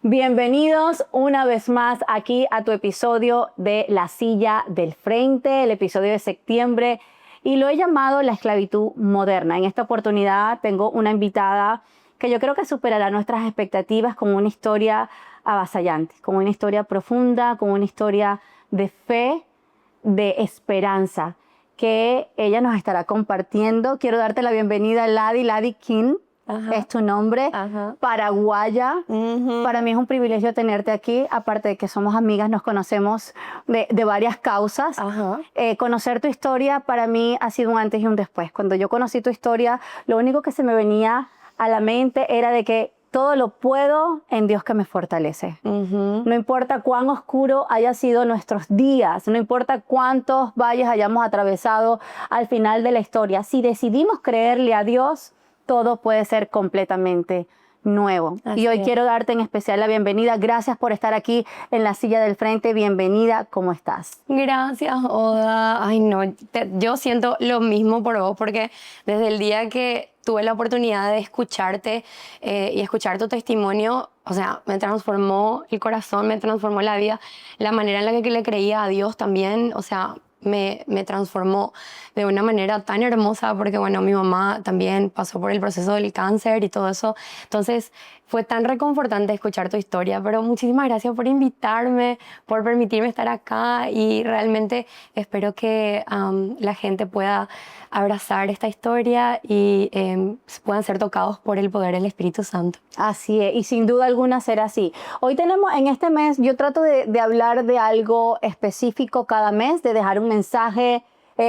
Bienvenidos una vez más aquí a tu episodio de La Silla del Frente, el episodio de septiembre, y lo he llamado La Esclavitud Moderna. En esta oportunidad tengo una invitada que yo creo que superará nuestras expectativas con una historia avasallante, con una historia profunda, con una historia de fe, de esperanza, que ella nos estará compartiendo. Quiero darte la bienvenida, Ladi King. Ajá. Es tu nombre, Ajá. paraguaya. Para mí es un privilegio tenerte aquí, aparte de que somos amigas, nos conocemos de varias causas. Ajá. Conocer tu historia para mí ha sido un antes y un después. Cuando yo conocí tu historia, lo único que se me venía a la mente era de que todo lo puedo en Dios que me fortalece. No importa cuán oscuro haya sido nuestros días, no importa cuántos valles hayamos atravesado al final de la historia, si decidimos creerle a Dios, todo puede ser completamente nuevo. Así Y hoy es. quiero darte en especial la bienvenida. Gracias por estar aquí en la silla del frente. Bienvenida, ¿cómo estás? Gracias, Oda. Ay, no, yo siento lo mismo por vos, porque desde el día que tuve la oportunidad de escucharte y escuchar tu testimonio, o sea, me transformó el corazón, me transformó la vida, la manera en la que le creía a Dios también, o sea, me transformó de una manera tan hermosa, porque bueno, mi mamá también pasó por el proceso del cáncer y todo eso, entonces fue tan reconfortante escuchar tu historia, pero muchísimas gracias por invitarme, por permitirme estar acá, y realmente espero que la gente pueda abrazar esta historia y puedan ser tocados por el poder del Espíritu Santo. Así es, y sin duda alguna será así. Hoy tenemos, en este mes, yo trato de hablar de algo específico cada mes, de dejar un mensaje,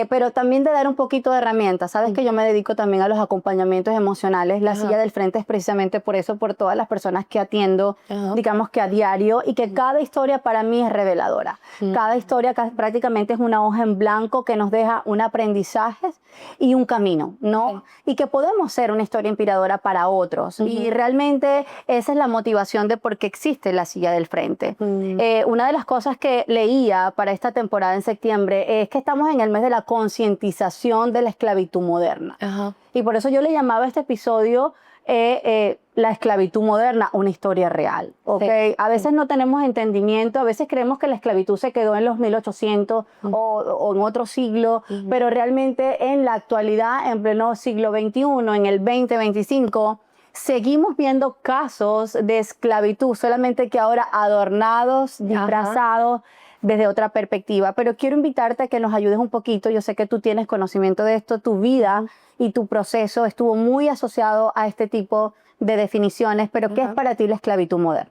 pero también de dar un poquito de herramientas. Sabes que yo me dedico también a los acompañamientos emocionales. La silla del frente es precisamente por eso, por todas las personas que atiendo, digamos que a diario, y que cada historia para mí es reveladora. Cada historia prácticamente es una hoja en blanco que nos deja un aprendizaje y un camino, ¿no? Y que podemos ser una historia inspiradora para otros. Y realmente esa es la motivación de por qué existe la silla del frente. Una de las cosas que leía para esta temporada en septiembre es que estamos en el mes de la concientización de la esclavitud moderna. Y por eso yo le llamaba a este episodio la esclavitud moderna, una historia real. ¿Okay? A veces no tenemos entendimiento, a veces creemos que la esclavitud se quedó en los 1800 o en otro siglo, pero realmente en la actualidad, en pleno siglo XXI, en el 2025, seguimos viendo casos de esclavitud, solamente que ahora adornados, disfrazados, desde otra perspectiva. Pero quiero invitarte a que nos ayudes un poquito. Yo sé que tú tienes conocimiento de esto, tu vida y tu proceso estuvo muy asociado a este tipo de definiciones, pero ¿qué es para ti la esclavitud moderna?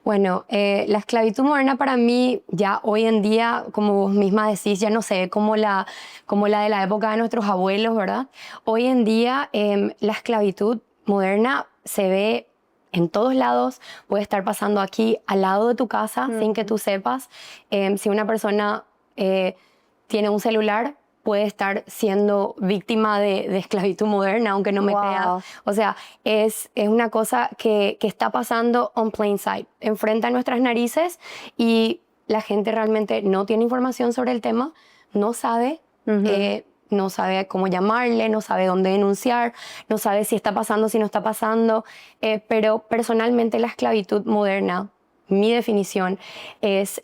Bueno, la esclavitud moderna para mí ya hoy en día, como vos misma decís, ya no se ve como la de la época de nuestros abuelos, ¿verdad? Hoy en día la esclavitud moderna se ve en todos lados, puede estar pasando aquí al lado de tu casa sin que tú sepas. Si una persona tiene un celular, puede estar siendo víctima de esclavitud moderna, aunque no me creas. O sea, es una cosa que está pasando on plain sight, enfrente a nuestras narices, y la gente realmente no tiene información sobre el tema, no sabe, no sabe cómo llamarle, no sabe dónde denunciar, no sabe si está pasando, si no está pasando. Pero personalmente la esclavitud moderna, mi definición es,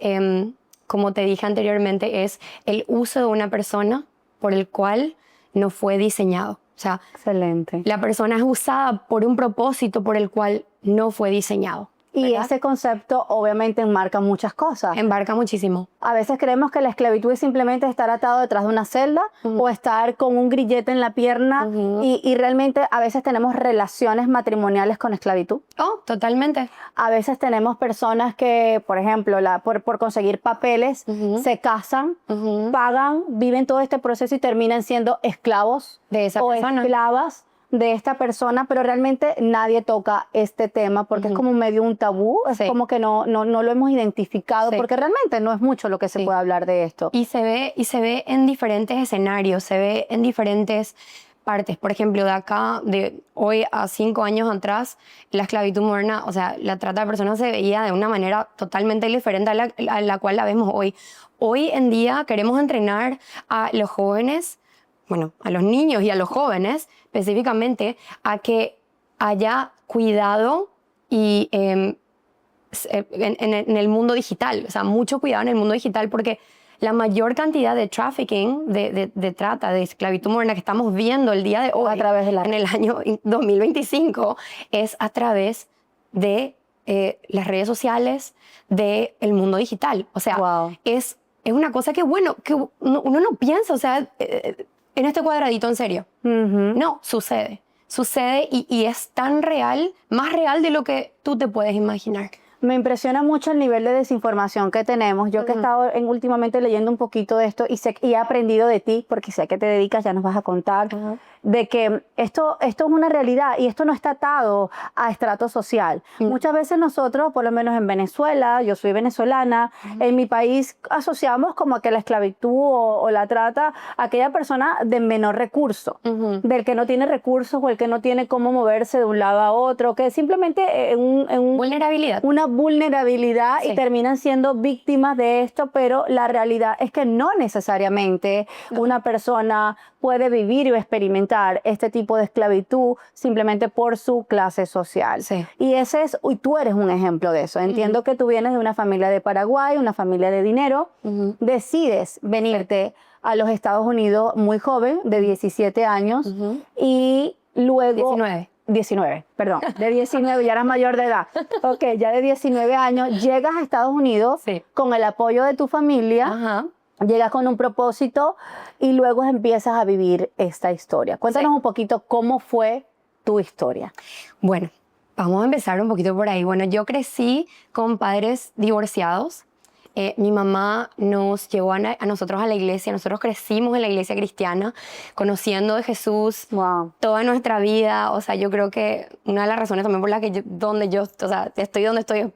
como te dije anteriormente, es el uso de una persona por el cual no fue diseñado. O sea, excelente. La persona es usada por un propósito por el cual no fue diseñado. Y ¿verdad? ese concepto obviamente enmarca muchas cosas. Embarca muchísimo. A veces creemos que la esclavitud es simplemente estar atado detrás de una celda o estar con un grillete en la pierna y realmente a veces tenemos relaciones matrimoniales con esclavitud. Oh, totalmente. A veces tenemos personas que, por ejemplo, por conseguir papeles, se casan, pagan, viven todo este proceso y terminan siendo esclavos De esa o persona. esclavas de esta persona, pero realmente nadie toca este tema porque es como medio un tabú, es como que no lo hemos identificado porque realmente no es mucho lo que se puede hablar de esto. Y se ve en diferentes escenarios, se ve en diferentes partes. Por ejemplo, de acá, de hoy a 5 años atrás, la esclavitud moderna, o sea, la trata de personas se veía de una manera totalmente diferente a la cual la vemos hoy. Hoy en día queremos entrenar a los jóvenes, bueno, a los niños y a los jóvenes específicamente, a que haya cuidado y en el mundo digital. O sea, mucho cuidado en el mundo digital porque la mayor cantidad de trafficking, de trata, de esclavitud moderna que estamos viendo el día de hoy, a través de en el año 2025, es a través de las redes sociales, del mundo digital. O sea, Wow. es una cosa que, bueno, que uno no piensa, o sea, en este cuadradito, en serio. No, sucede. Sucede y es tan real, más real de lo que tú te puedes imaginar. Me impresiona mucho el nivel de desinformación que tenemos. Yo que he estado últimamente leyendo un poquito de esto y he aprendido de ti, porque sé a qué te dedicas, ya nos vas a contar, de que esto es una realidad y esto no está atado a estrato social. Muchas veces nosotros, por lo menos en Venezuela, yo soy venezolana, en mi país asociamos como que la esclavitud o la trata a aquella persona de menor recurso, del que no tiene recursos o el que no tiene cómo moverse de un lado a otro, que simplemente Vulnerabilidad. una vulnerabilidad y terminan siendo víctimas de esto, pero la realidad es que no necesariamente una persona puede vivir o experimentar este tipo de esclavitud simplemente por su clase social. Sí. Y tú eres un ejemplo de eso. Entiendo que tú vienes de una familia de Paraguay, una familia de dinero, decides venirte a los Estados Unidos muy joven, de 17 años, y luego... 19, perdón, de 19, ya eras mayor de edad. Ok, ya de 19 años, llegas a Estados Unidos con el apoyo de tu familia, llegas con un propósito y luego empiezas a vivir esta historia. Cuéntanos un poquito cómo fue tu historia. Bueno, vamos a empezar un poquito por ahí. Bueno, yo crecí con padres divorciados. Mi mamá nos llevó a nosotros a la iglesia. Nosotros crecimos en la iglesia cristiana, conociendo de Jesús toda nuestra vida. O sea, yo creo que una de las razones también por las que o sea, estoy donde estoy,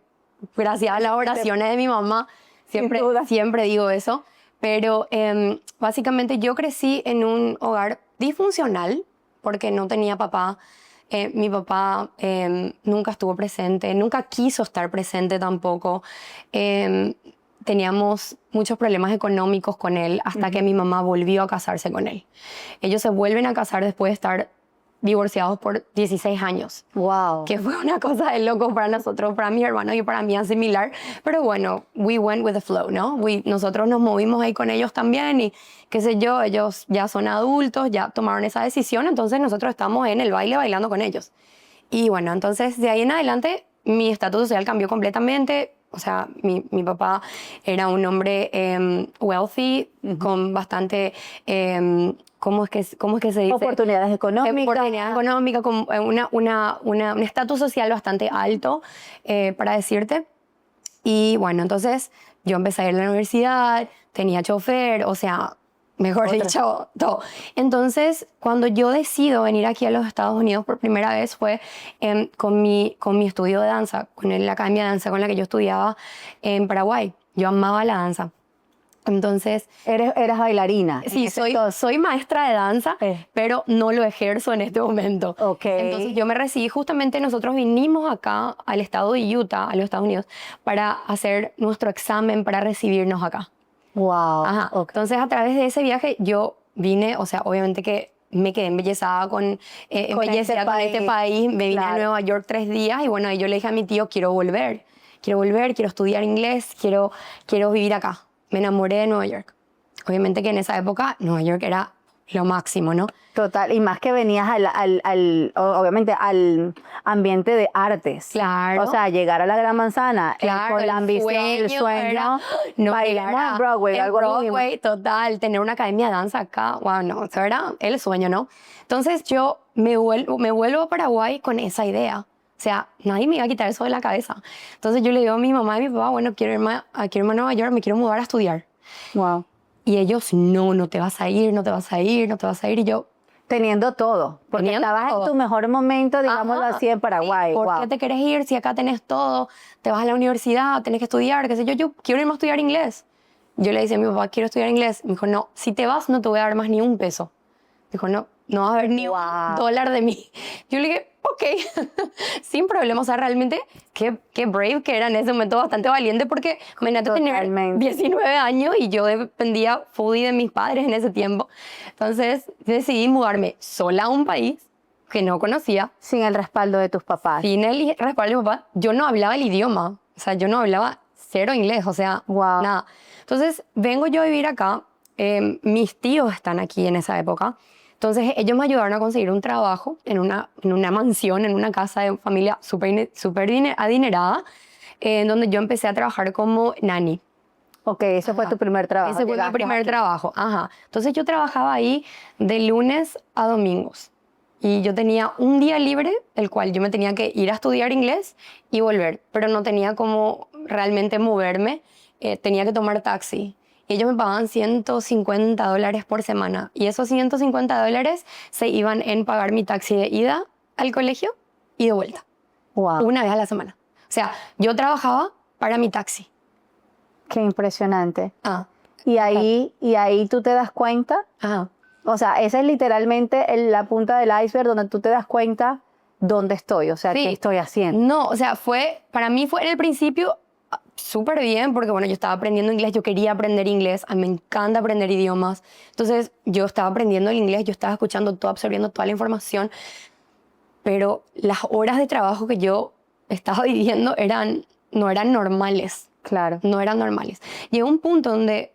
gracias a las oraciones de mi mamá. Siempre digo eso. Pero básicamente yo crecí en un hogar disfuncional porque no tenía papá. Mi papá nunca estuvo presente, nunca quiso estar presente tampoco. Teníamos muchos problemas económicos con él hasta que mi mamá volvió a casarse con él. Ellos se vuelven a casar después de estar divorciados por 16 años. Wow. Que fue una cosa de loco para nosotros, para mi hermano y para mí es similar. Pero bueno, we went with the flow, ¿no? Nosotros nos movimos ahí con ellos también y qué sé yo, ellos ya son adultos, ya tomaron esa decisión, entonces nosotros estamos en el baile bailando con ellos. Y bueno, entonces de ahí en adelante mi estatus social cambió completamente. O sea, mi papá era un hombre wealthy, con bastante, ¿cómo es que se dice? Oportunidades económicas. Oportunidades económicas, con un estatus social bastante alto, para decirte. Y bueno, entonces yo empecé a ir a la universidad, tenía chofer, o sea, mejor dicho, todo. Entonces, cuando yo decido venir aquí a los Estados Unidos por primera vez fue con mi estudio de danza, con la academia de danza con la que yo estudiaba en Paraguay. Yo amaba la danza. Entonces... Eras bailarina. Sí, soy maestra de danza, pero no lo ejerzo en este momento. Entonces yo me recibí, justamente nosotros vinimos acá al estado de Utah, a los Estados Unidos, para hacer nuestro examen para recibirnos acá. Wow. Ajá. Entonces, a través de ese viaje, yo vine, o sea, obviamente que me quedé embellezada con este país. Me vine a Nueva York 3 días y bueno, ahí yo le dije a mi tío, quiero volver, quiero estudiar inglés, quiero vivir acá. Me enamoré de Nueva York. Obviamente que en esa época Nueva York era lo máximo, ¿no? Total, y más que venías obviamente al ambiente de artes. Claro. O sea, llegar a la Gran Manzana con la ambición, el sueño, bailar en Broadway, Broadway, total, tener una academia de danza acá, wow, no, eso era el sueño, ¿no? Entonces yo me vuelvo a Paraguay con esa idea. O sea, nadie me iba a quitar eso de la cabeza. Entonces yo le digo a mi mamá y mi papá, bueno, quiero irme a Nueva York, me quiero mudar a estudiar. Wow. Y ellos, no te vas a ir. Y yo... Teniendo todo. Porque estabas en tu mejor momento, digámoslo así, en Paraguay. ¿Por qué te quieres ir si acá tenés todo? Te vas a la universidad, tenés que estudiar, qué sé yo. Yo quiero irme a estudiar inglés. Yo le decía a mi papá, quiero estudiar inglés. Me dijo, no, si te vas no te voy a dar más ni un peso. Dijo, no va a haber ni un dólar de mí. Yo le dije, ok, sin problema. O sea, realmente, qué brave que era en ese momento, bastante valiente, porque imagínate tener 19 años y yo dependía fully de mis padres en ese tiempo. Entonces, decidí mudarme sola a un país que no conocía. Sin el respaldo de tus papás. Sin el respaldo de mis papás. Yo no hablaba el idioma. O O sea, yo no hablaba cero inglés, o sea, Wow. nada. Entonces, vengo yo a vivir acá. Mis tíos están aquí en esa época. Entonces, ellos me ayudaron a conseguir un trabajo en una mansión, en una casa de familia súper adinerada, en donde yo empecé a trabajar como nanny. Ok, ese fue Ajá. tu primer trabajo. Ese fue mi Llegaste primer aquí. trabajo. Ajá. Entonces yo trabajaba ahí de lunes a domingos. Y yo tenía un día libre, el cual yo me tenía que ir a estudiar inglés y volver. Pero no tenía como realmente moverme. Tenía que tomar taxi. Y ellos me pagaban $150 por semana. Y esos $150 se iban en pagar mi taxi de ida al colegio y de vuelta. Wow, Una vez a la semana. O sea, yo trabajaba para mi taxi. qué impresionante. Ah. Y ahí tú te das cuenta, Ajá. o sea, esa es literalmente la punta del iceberg donde tú te das cuenta dónde estoy, o sea, Sí. qué estoy haciendo. No, o sea, para mí fue en el principio súper bien, porque bueno, yo estaba aprendiendo inglés, yo quería aprender inglés, a mí me encanta aprender idiomas. Entonces, yo estaba aprendiendo el inglés, yo estaba escuchando todo, absorbiendo toda la información, pero las horas de trabajo que yo estaba viviendo no eran normales, Claro, no eran normales. Llegó un punto donde,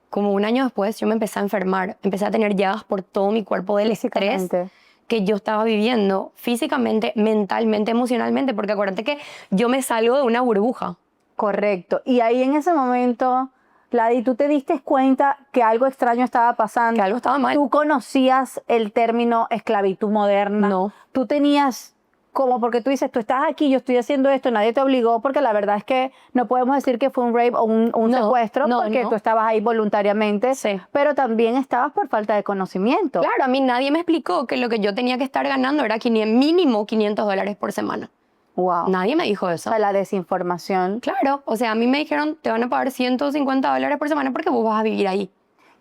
como un año después, yo me empecé a enfermar, empecé a tener llagas por todo mi cuerpo del estrés físicamente. que yo estaba viviendo físicamente, mentalmente, emocionalmente, porque acuérdate que yo me salgo de una burbuja. Correcto. Y ahí en ese momento, Ladi, tú te diste cuenta que algo extraño estaba pasando. Que algo estaba mal. ¿Tú conocías el término esclavitud moderna? No. Tú tenías, como porque tú dices, tú estás aquí, yo estoy haciendo esto, nadie te obligó, porque la verdad es que no podemos decir que fue un rape o un No, secuestro, no, porque no. tú estabas ahí voluntariamente, Sí. pero también estabas por falta de conocimiento. Claro, a mí nadie me explicó que lo que yo tenía que estar ganando era mínimo $500 por semana. Wow. Nadie me dijo O eso. sea, la desinformación. Claro, o sea, a mí me dijeron, te van a pagar $150 por semana porque vos vas a vivir ahí.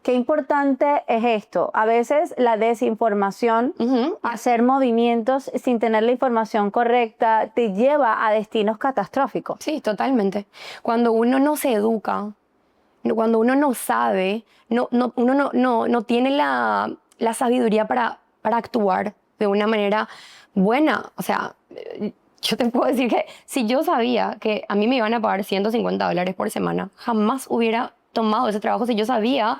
Qué importante es esto. A veces la desinformación, Ujú. hacer movimientos sin tener la información correcta, te lleva a destinos catastróficos. Sí, totalmente. Cuando uno no se educa, cuando uno no sabe, uno no tiene la sabiduría para actuar de una manera buena. O sea, yo te puedo decir que si yo sabía que a mí me iban a pagar $150 por semana, jamás hubiera tomado ese trabajo si yo sabía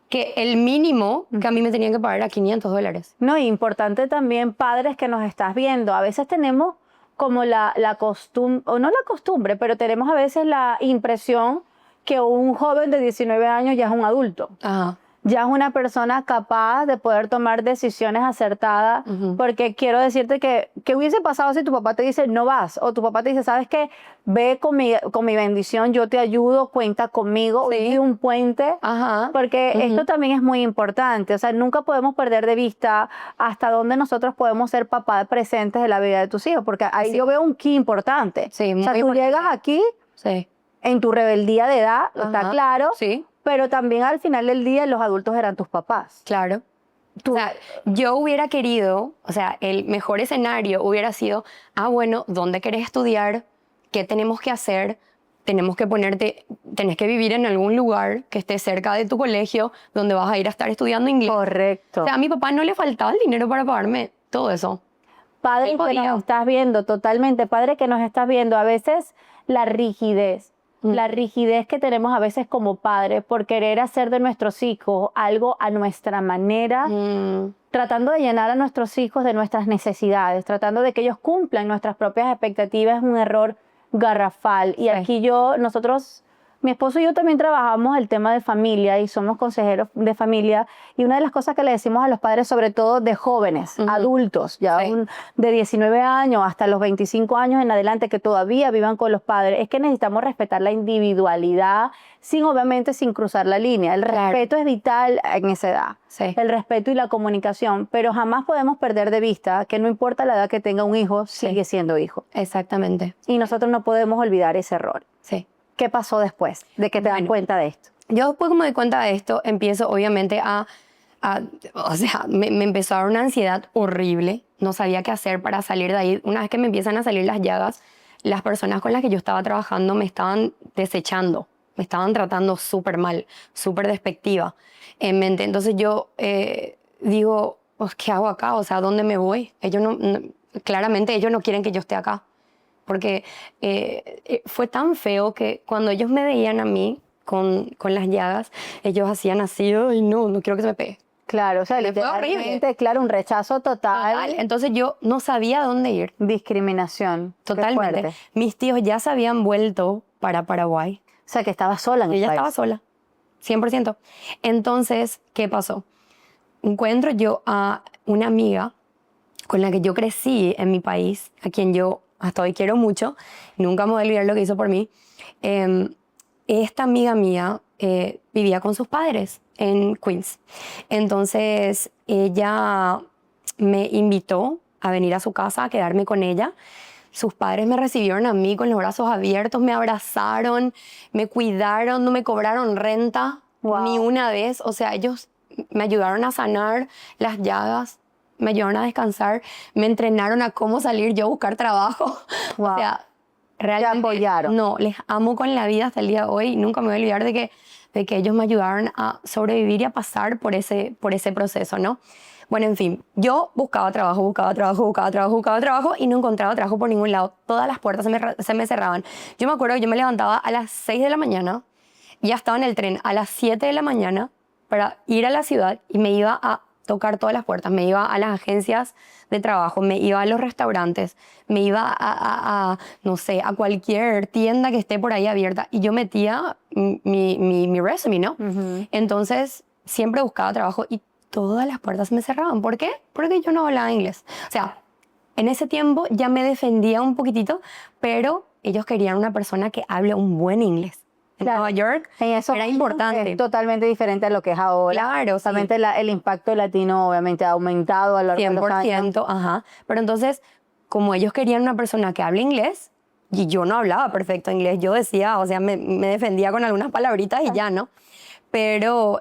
que el mínimo que a mí me tenían que pagar era $500. No, y importante también, padres que nos estás viendo. A veces tenemos como la costumbre, o no la costumbre, pero tenemos a veces la impresión que un joven de 19 años ya es un adulto. Ajá. Ya es una persona capaz de poder tomar decisiones acertadas, Ujú. porque quiero decirte que, ¿qué hubiese pasado si tu papá te dice no vas? O tu papá te dice, ¿sabes qué? Ve con mi bendición, yo te ayudo, cuenta conmigo, Sí. y un puente. Ajá. Porque Ujú. esto también es muy importante, o sea, nunca podemos perder de vista hasta dónde nosotros podemos ser papás presentes de la vida de tus hijos, porque ahí Sí. yo veo un key importante. Sí, O sea, muy tú importante. llegas aquí Sí. en tu rebeldía de edad, está Ajá. claro, Sí. pero también al final del día los adultos eran tus papás. Claro. Tú- O sea, yo hubiera querido, o sea, el mejor escenario hubiera sido, bueno, ¿dónde querés estudiar? ¿Qué tenemos que hacer? Tenés que vivir en algún lugar que esté cerca de tu colegio, donde vas a ir a estar estudiando inglés. Correcto. O sea, a mi papá no le faltaba el dinero para pagarme todo eso. Padre él que podía. nos estás viendo, totalmente, padre que nos estás viendo, a veces la rigidez. La rigidez que tenemos a veces como padres por querer hacer de nuestros hijos algo a nuestra manera, Mm, tratando de llenar a nuestros hijos de nuestras necesidades, tratando de que ellos cumplan nuestras propias expectativas, es un error garrafal. Y Sí. aquí nosotros, mi esposo y yo también trabajamos el tema de familia y somos consejeros de familia. Y una de las cosas que le decimos a los padres, sobre todo de jóvenes, Ujú. adultos, ya Sí. de 19 años hasta los 25 años en adelante, que todavía vivan con los padres, es que necesitamos respetar la individualidad, obviamente sin cruzar la línea. El Claro. respeto es vital en esa edad. Sí. El respeto y la comunicación, pero jamás podemos perder de vista que no importa la edad que tenga un hijo, Sí. sigue siendo hijo. Exactamente. Y nosotros no podemos olvidar ese error. Sí. ¿Qué pasó después de que te das Bueno. cuenta de esto? Yo después, como me di cuenta de esto, empiezo obviamente o sea, me empezó a dar una ansiedad horrible. No sabía qué hacer para salir de ahí. Una vez que me empiezan a salir las llagas, las personas con las que yo estaba trabajando me estaban desechando, me estaban tratando súper mal, súper despectiva en mente. Entonces yo digo, pues, ¿qué hago acá? O sea, ¿a dónde me voy? Claramente ellos no quieren que yo esté acá. porque fue tan feo que cuando ellos me veían a mí con las llagas, ellos hacían así, ay no, no quiero que se me pegue. Claro, o sea, Me fue horrible. literalmente, claro, un rechazo total. Total. Entonces yo no sabía dónde ir. Discriminación. Qué Totalmente. fuerte. Mis tíos ya se habían vuelto para Paraguay. O sea, que estabas sola en Yo el ya país. estaba sola, 100%. Entonces, ¿qué pasó? Encuentro yo a una amiga con la que yo crecí en mi país, a quien yo hasta hoy quiero mucho, nunca me voy a olvidar lo que hizo por mí. Esta amiga mía vivía con sus padres en Queens. Entonces ella me invitó a venir a su casa, a quedarme con ella. Sus padres me recibieron a mí con los brazos abiertos, me abrazaron, me cuidaron, no me cobraron renta Wow. ni una vez. O sea, ellos me ayudaron a sanar las llagas, me ayudaron a descansar, me entrenaron a cómo salir yo a buscar trabajo. Wow. O sea, realmente apoyaron. no, les amo con la vida hasta el día de hoy. Nunca me voy a olvidar de que ellos me ayudaron a sobrevivir y a pasar por ese proceso, ¿no? Bueno, en fin, yo buscaba trabajo y no encontraba trabajo por ningún lado. Todas las puertas se me cerraban. Yo me acuerdo que yo me levantaba a las 6 de la mañana y ya estaba en el tren a las 7 de la mañana para ir a la ciudad y me iba a tocar todas las puertas. Me iba a las agencias de trabajo, me iba a los restaurantes, me iba no sé, a cualquier tienda que esté por ahí abierta y yo metía mi resume, ¿no? Entonces, siempre buscaba trabajo y todas las puertas me cerraban. ¿Por qué? Porque yo no hablaba inglés. O sea, en ese tiempo ya me defendía un poquitito, pero ellos querían una persona que hable un buen inglés. En Claro. Nueva York En eso era importante. es totalmente diferente a lo que es ahora. Claro, sí. Obviamente el impacto latino obviamente ha aumentado a lo largo de los años. 100%, ajá. Pero entonces, como ellos querían una persona que hable inglés, y yo no hablaba perfecto inglés, yo decía, o sea, me defendía con algunas palabritas y ya, ¿no? Pero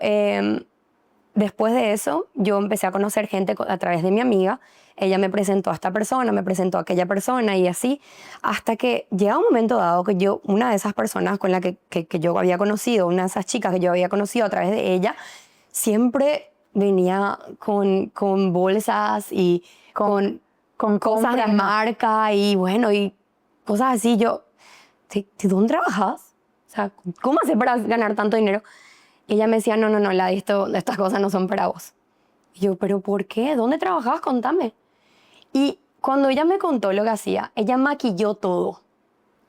después de eso, yo empecé a conocer gente a través de mi amiga. Ella me presentó a esta persona, me presentó a aquella persona y así, hasta que llega un momento dado que yo, una de esas personas con la que yo había conocido, una de esas chicas que yo había conocido a través de ella, siempre venía con bolsas y con cosas de compras, marca y bueno, y cosas así. Yo, ¿de dónde trabajas? O sea, ¿cómo haces para ganar tanto dinero? Y ella me decía, no, Ladi, estas cosas no son para vos. Y yo, ¿pero por qué? ¿Dónde trabajabas? Contame. Y cuando ella me contó lo que hacía, ella maquilló todo.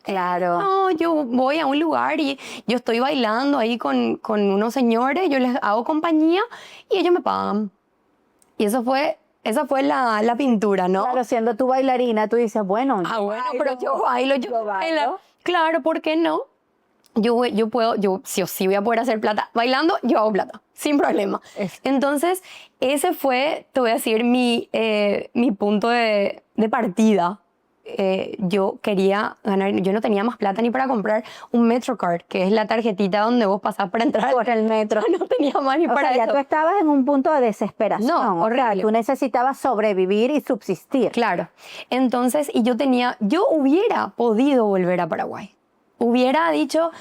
Claro. No, yo voy a un lugar y yo estoy bailando ahí con unos señores, yo les hago compañía y ellos me pagan. Y esa fue la pintura, ¿no? Claro, siendo tú bailarina, tú dices, bueno, Bueno, pero yo bailo. bailo. Claro, ¿por qué no? Yo sí o sí voy a poder hacer plata. Bailando, yo hago plata, sin problema. Entonces, ese fue, te voy a decir, mi punto de partida. Yo quería ganar, yo no tenía más plata ni para comprar un MetroCard, que es la tarjetita donde vos pasás para entrar por el metro. No tenía más ni O para sea, ya eso. tú estabas en un punto de desesperación. No, o sea, horrible. tú necesitabas sobrevivir y subsistir. Claro. Entonces, y yo hubiera podido volver a Paraguay. Hubiera dicho,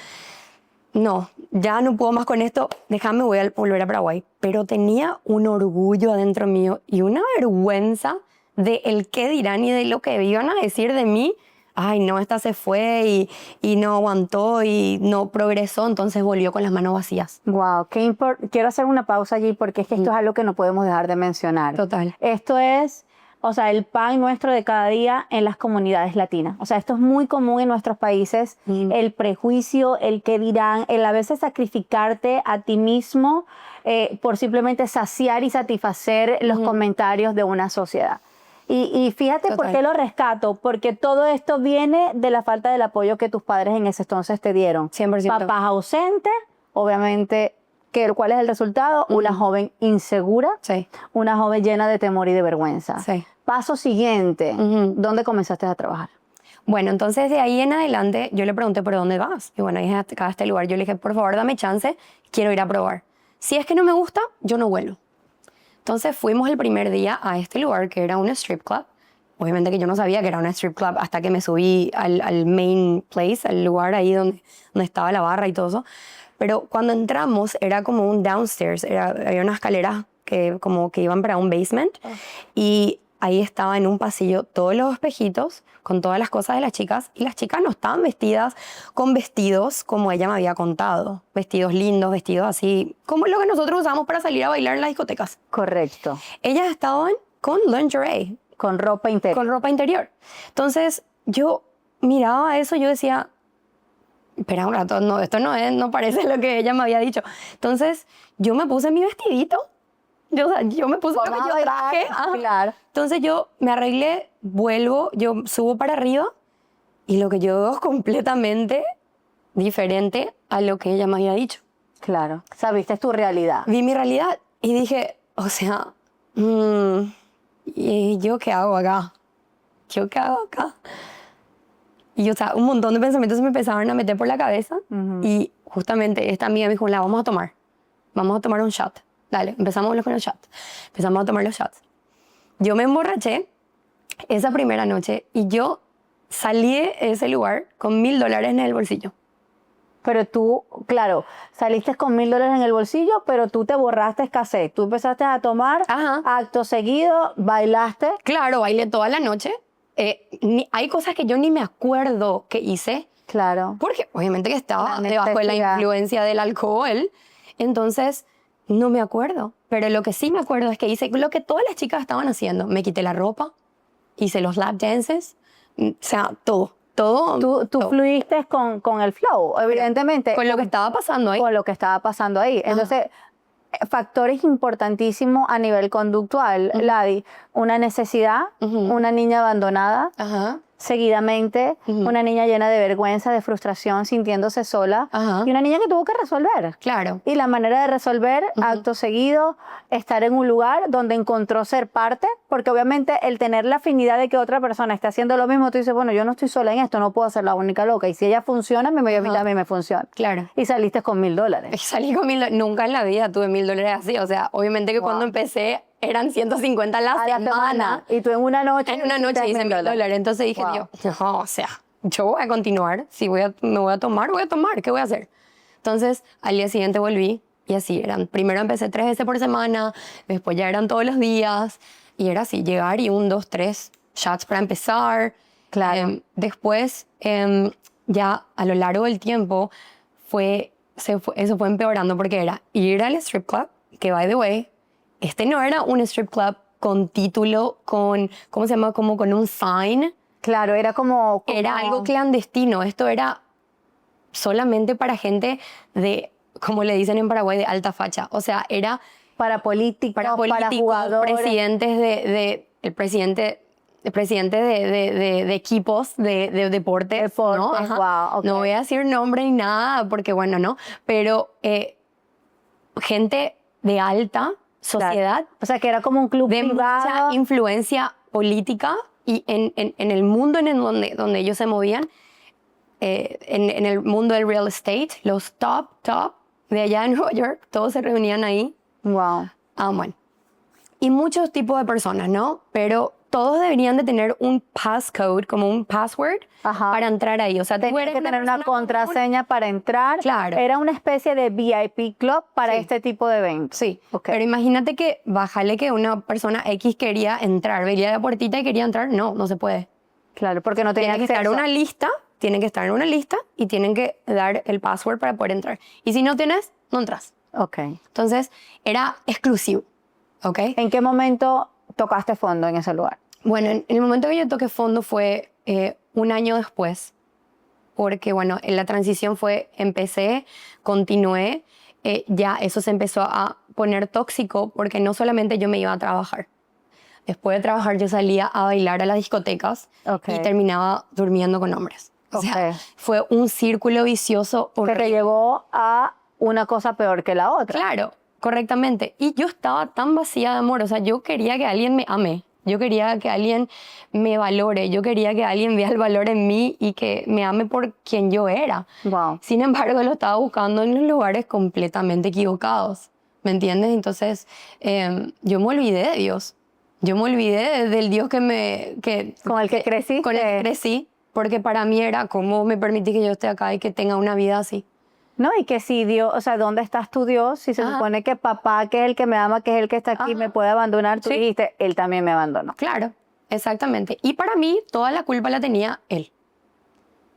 no, ya no puedo más con esto, déjame, voy a volver a Paraguay. Pero tenía un orgullo adentro mío y una vergüenza de el qué dirán y de lo que iban a decir de mí. Ay, no, esta se fue y no aguantó y no progresó, entonces volvió con las manos vacías. Wow, quiero hacer una pausa allí porque es que esto es algo que no podemos dejar de mencionar. Total. Esto es, o sea, el pan nuestro de cada día en las comunidades latinas. O sea, esto es muy común en nuestros países, el prejuicio, el qué dirán, el a veces sacrificarte a ti mismo por simplemente saciar y satisfacer los comentarios de una sociedad. Y fíjate por qué lo rescato, porque todo esto viene de la falta del apoyo que tus padres en ese entonces te dieron. 100%. Papás ausentes, obviamente, ¿cuál es el resultado? Una joven insegura, Sí. una joven llena de temor y de vergüenza. Sí. Paso siguiente, ¿dónde comenzaste a trabajar? Bueno, entonces de ahí en adelante yo le pregunté, ¿por dónde vas? Y bueno, dije, acá a este lugar. Yo le dije, por favor, dame chance, quiero ir a probar. Si es que no me gusta, yo no vuelvo. Entonces fuimos el primer día a este lugar que era un strip club. Obviamente que yo no sabía que era un strip club hasta que me subí al main place, al lugar ahí donde estaba la barra y todo eso. Pero cuando entramos era como un downstairs, había unas escaleras que como que iban para un basement y ahí estaba en un pasillo todos los espejitos con todas las cosas de las chicas y las chicas no estaban vestidas con vestidos como ella me había contado. Vestidos lindos, vestidos así, como lo que nosotros usamos para salir a bailar en las discotecas. Correcto. Ellas estaban con lingerie, Con ropa interior. con ropa interior. Entonces yo miraba eso y yo decía, espera un rato, no, esto no parece lo que ella me había dicho. Entonces yo me puse mi vestidito. Yo me puse lo que Vamos a yo bailar, traje. claro. Entonces yo me arreglé, vuelvo, yo subo para arriba y lo que yo veo es completamente diferente a lo que ella me había dicho. Claro. Sabiste tu realidad. Vi mi realidad y dije, o sea, ¿y yo qué hago acá? ¿Yo qué hago acá? Y o sea, un montón de pensamientos se me empezaron a meter por la cabeza y justamente esta amiga me dijo, la vamos a tomar un shot. Dale, empezamos con los shots. Empezamos a tomar los shots. Yo me emborraché esa primera noche y yo salí de ese lugar con $1,000 en el bolsillo. Pero tú, claro, saliste con $1,000 en el bolsillo, pero tú te borraste cassette. Tú empezaste a tomar, Ajá. acto seguido, bailaste. Claro, bailé toda la noche. Hay cosas que yo ni me acuerdo que hice, Claro. porque obviamente que estaba La debajo de la necesidad. influencia del alcohol. Entonces, no me acuerdo. Pero lo que sí me acuerdo es que hice lo que todas las chicas estaban haciendo. Me quité la ropa, hice los lap dances, o sea, todo. Tú todo. fluiste con el flow, evidentemente. Con lo que estaba pasando ahí. Con lo que estaba pasando ahí. Entonces, factores importantísimos a nivel conductual, Ladi. Una necesidad, una niña abandonada, Ajá. seguidamente, una niña llena de vergüenza, de frustración, sintiéndose sola, Ajá. y una niña que tuvo que resolver. Claro. Y la manera de resolver, acto seguido, estar en un lugar donde encontró ser parte, porque obviamente el tener la afinidad de que otra persona esté haciendo lo mismo, tú dices, bueno, yo no estoy sola en esto, no puedo ser la única loca, y si ella funciona, a mí también me funciona. Claro. Y saliste con $1,000. Salí con nunca en la vida tuve $1,000 así. O sea, obviamente que cuando empecé eran 150 la A la semana. Y tú en una noche. En una noche hice $1,000. Entonces dije, Wow. no, o sea, yo voy a continuar. Si me voy a tomar, voy a tomar. ¿Qué voy a hacer? Entonces, al día siguiente volví y así eran. Primero empecé 3 veces por semana, después ya eran todos los días. Y era así, llegar y 1, 2, 3 shots para empezar. Claro. Después, ya a lo largo del tiempo, eso fue empeorando porque era ir al strip club, que by the way, este no era un strip club con título, ¿cómo se llama? Como con un sign. Claro, era como... Era algo clandestino. Esto era solamente para gente de, como le dicen en Paraguay, de alta facha. O sea, era para políticos, para jugadores. Presidentes el presidente de equipos de deportes. ¿No? Ajá. Wow, okay. No voy a decir nombre ni nada porque, bueno, no. Pero gente de alta sociedad. Claro. O sea, que era como un club de privado. Mucha influencia política y en el mundo donde ellos se movían, en el mundo del real estate, los top de allá en Nueva York, todos se reunían ahí. Wow. Bueno. Y muchos tipos de personas, ¿no? Pero todos deberían de tener un passcode, como un password, para entrar ahí. O sea, tenías que tener una contraseña para entrar. Claro. Era una especie de VIP club para este tipo de eventos. Sí. Okay. Pero imagínate que bájale que una persona X quería entrar, veía la puertita y quería entrar. No se puede. Claro, porque no tenía que estar en una lista. Tienen que estar en una lista y tienen que dar el password para poder entrar. Y si no tienes, no entras. Ok. Entonces, era exclusivo. ¿Ok? ¿En qué momento tocaste fondo en ese lugar? Bueno, en el momento que yo toqué fondo fue un año después. Porque, bueno, en la transición empecé, continué. Ya eso se empezó a poner tóxico porque no solamente yo me iba a trabajar. Después de trabajar yo salía a bailar a las discotecas y terminaba durmiendo con hombres. O sea, fue un círculo vicioso que te llevó a una cosa peor que la otra. Claro, correctamente. Y yo estaba tan vacía de amor. O sea, yo quería que alguien me ame. Yo quería que alguien me valore. Yo quería que alguien vea el valor en mí y que me ame por quien yo era. Wow. Sin embargo, lo estaba buscando en los lugares completamente equivocados. ¿Me entiendes? Entonces, yo me olvidé de Dios. Yo me olvidé del Dios con el que crecí. Porque para mí era, ¿cómo me permití que yo esté acá y que tenga una vida así? No, y que si Dios, o sea, ¿dónde estás tú, Dios? Si se Ajá. supone que papá, que es el que me ama, que es el que está aquí, Ajá. me puede abandonar, tú Sí. dijiste, él también me abandonó. Claro, exactamente. Y para mí, toda la culpa la tenía él.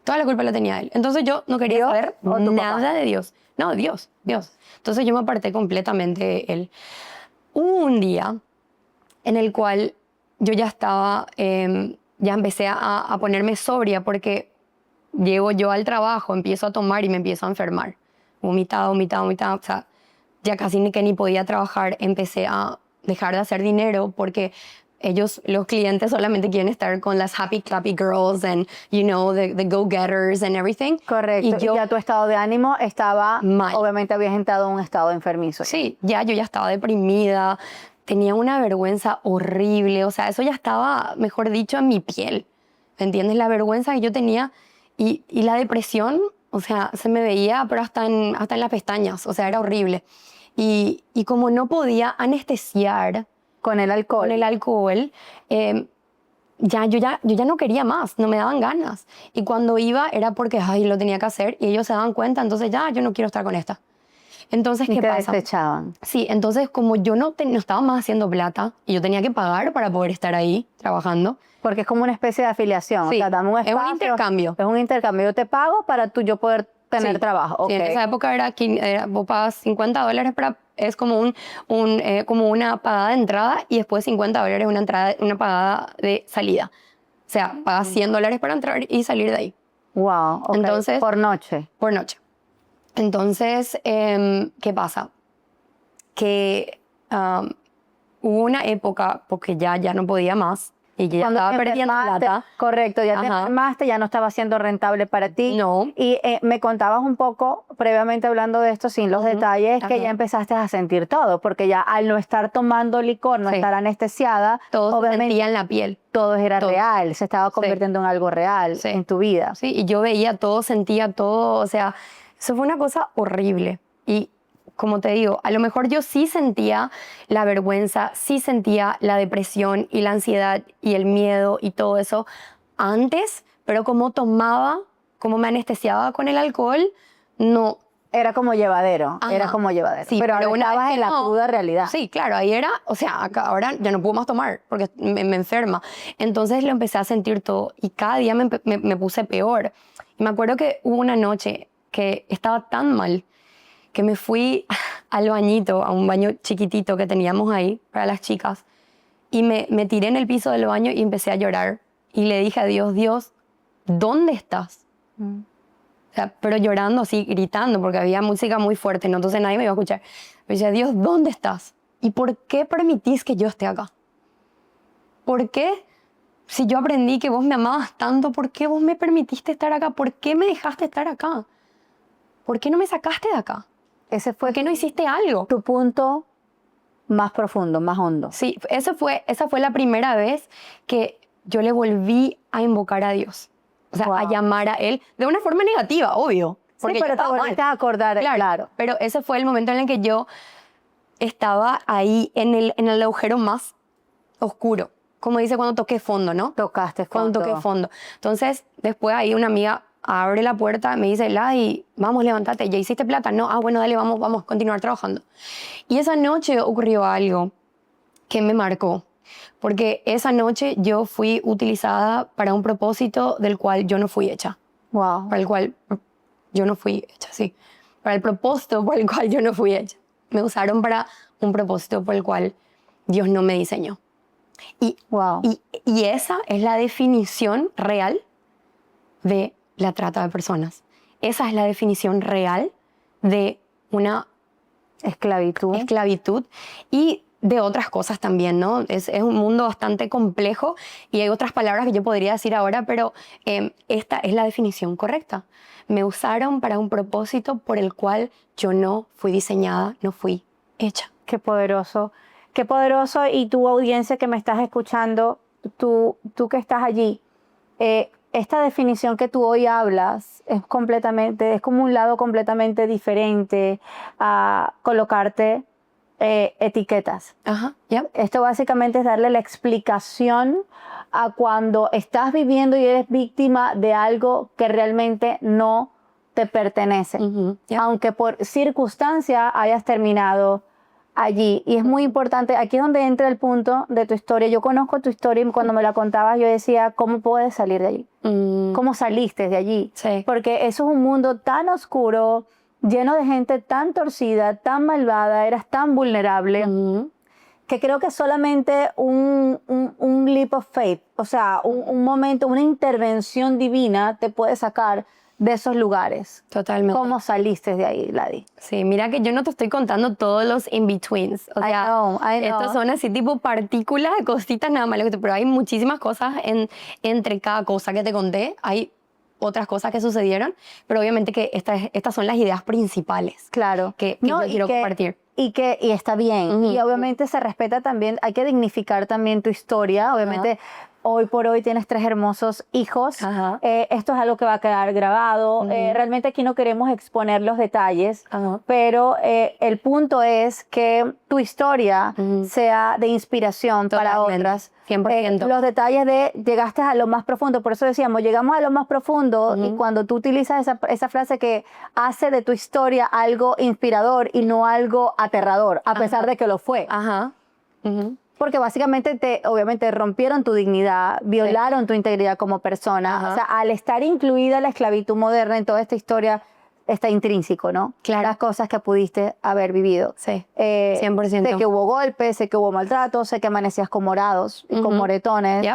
Toda la culpa la tenía él. Entonces yo no quería ¿Dios saber o tu nada papá? de Dios. No, Dios, Dios. Entonces yo me aparté completamente de él. Hubo un día en el cual yo ya estaba, ya empecé a ponerme sobria porque llego yo al trabajo, empiezo a tomar y me empiezo a enfermar. Vomitado, vomitado, vomitado. O sea, ya casi ni podía trabajar. Empecé a dejar de hacer dinero porque ellos, los clientes, solamente quieren estar con las happy, clappy girls and, you know, the go-getters and everything. Correcto. Y yo, ya tu estado de ánimo estaba, mal. obviamente habías entrado en un estado enfermizo. Sí, yo ya estaba deprimida, tenía una vergüenza horrible, o sea, eso ya estaba, mejor dicho, en mi piel, ¿me entiendes? La vergüenza que yo tenía y la depresión, o sea, se me veía, pero hasta en las pestañas, o sea, era horrible. Y como no podía anestesiar Con el alcohol. con el alcohol, yo ya no quería más, no me daban ganas. Y cuando iba era porque, ay, lo tenía que hacer y ellos se daban cuenta, entonces ya, yo no quiero estar con esta. Entonces, Y ¿qué te pasa? desechaban. Sí, entonces como yo no estaba más haciendo plata y yo tenía que pagar para poder estar ahí trabajando. Porque es como una especie de afiliación. Sí, O sea, dame un es un espacio. intercambio. Es un intercambio. Yo te pago para yo poder tener Sí. trabajo. Sí, en Ok. esa época vos pagas $50 es como, como una pagada de entrada y después $50 una pagada de salida. O sea, pagas $100 para entrar y salir de ahí. Wow. Ok. Entonces, por noche. por noche. Entonces, ¿qué pasa? Que hubo una época, porque ya no podía más, y ya Cuando estaba te perdiendo enfermaste, plata. correcto, ya te Ajá. enfermaste, ya no estaba siendo rentable para ti. No. Y me contabas un poco, previamente hablando de esto, sin los detalles, que Ajá. ya empezaste a sentir todo, porque ya al no estar tomando licor, no Sí. estar anestesiada, Todo se obviamente sentía en la piel. todo era Todo. real, se estaba convirtiendo en algo real Sí. en tu vida. Sí, y yo veía todo, sentía todo, o sea, eso fue una cosa horrible. Y como te digo, a lo mejor yo sí sentía la vergüenza, sí sentía la depresión y la ansiedad y el miedo y todo eso antes, pero como tomaba, como me anestesiaba con el alcohol, no. Era como llevadero, Ajá. era como llevadero. Sí, pero ahora una estabas vez en que la no, cruda realidad. Sí, claro, ahí era, o sea, ahora ya no puedo más tomar porque me enferma. Entonces lo empecé a sentir todo y cada día me puse peor. Y me acuerdo que hubo una noche que estaba tan mal que me fui al bañito, a un baño chiquitito que teníamos ahí para las chicas, y me tiré en el piso del baño y empecé a llorar. Y le dije a Dios, Dios, ¿dónde estás? Mm. O sea, pero llorando así, gritando, porque había música muy fuerte, ¿no? Entonces nadie me iba a escuchar. Me decía, Dios, ¿dónde estás? ¿Y por qué permitís que yo esté acá? ¿Por qué? Si yo aprendí que vos me amabas tanto, ¿por qué vos me permitiste estar acá? ¿Por qué me dejaste estar acá? ¿Por qué no me sacaste de acá? Ese fue ¿Por qué no hiciste algo? tu punto más profundo, más hondo. Sí, esa fue la primera vez que yo le volví a invocar a Dios. O sea, a Wow. llamar a Él de una forma negativa, obvio. Sí, Porque pero yo te estaba mal. volviste a acordar, claro. Pero ese fue el momento en el que yo estaba ahí en el agujero más oscuro. Como dice cuando toqué fondo, ¿no? Tocaste Cuando fondo. toqué fondo. Entonces, después ahí una amiga abre la puerta, me dice, Ladi, vamos, levántate, ¿ya hiciste plata? No, bueno, dale, vamos a continuar trabajando. Y esa noche ocurrió algo que me marcó, porque esa noche yo fui utilizada para un propósito del cual yo no fui hecha, Wow. para el cual yo no fui hecha, sí, para el propósito por el cual yo no fui hecha. Me usaron para un propósito por el cual Dios no me diseñó. Wow. Y esa es la definición real de la trata de personas. Esa es la definición real de una Esclavitud. esclavitud y de otras cosas también, ¿no? Es un mundo bastante complejo y hay otras palabras que yo podría decir ahora, pero esta es la definición correcta. Me usaron para un propósito por el cual yo no fui diseñada, no fui hecha. Qué poderoso. Qué poderoso. Y tu audiencia que me estás escuchando, tú que estás allí, esta definición que tú hoy hablas es como un lado completamente diferente a colocarte etiquetas. Ajá, ¿ya? Esto básicamente es darle la explicación a cuando estás viviendo y eres víctima de algo que realmente no te pertenece, Ya. aunque por circunstancia hayas terminado allí. Y es muy importante, aquí es donde entra el punto de tu historia. Yo conozco tu historia y cuando me la contabas yo decía, ¿cómo puedes salir de allí? ¿Cómo saliste de allí? Sí. Porque eso es un mundo tan oscuro, lleno de gente tan torcida, tan malvada, eras tan vulnerable, que creo que solamente un leap of faith, o sea, un momento, una intervención divina te puede sacar de esos lugares. Totalmente. ¿Cómo saliste de ahí, Ladi? Sí, mira que yo no te estoy contando todos los in-betweens. O sea, I know. estos son así tipo partículas, cositas nada más, pero hay muchísimas cosas entre cada cosa que te conté. Hay otras cosas que sucedieron, pero obviamente que estas son las ideas principales Claro. que yo quiero compartir. Y está bien. Y obviamente se respeta también, hay que dignificar también tu historia. Obviamente, hoy por hoy tienes 3 hermosos hijos. Esto es algo que va a quedar grabado. Realmente aquí no queremos exponer los detalles, pero el punto es que tu historia sea de inspiración para otras. 100%. Los detalles de llegaste a lo más profundo, por eso decíamos, llegamos a lo más profundo y cuando tú utilizas esa frase que hace de tu historia algo inspirador y no algo aterrador, a pesar de que lo fue. Porque básicamente obviamente rompieron tu dignidad, violaron tu integridad como persona. O sea, al estar incluida la esclavitud moderna en toda esta historia, está intrínseco, ¿no? Claro. Las cosas que pudiste haber vivido. Sí, 100%. Sé que hubo golpes, sé que hubo maltrato, sé que amanecías con morados y con moretones.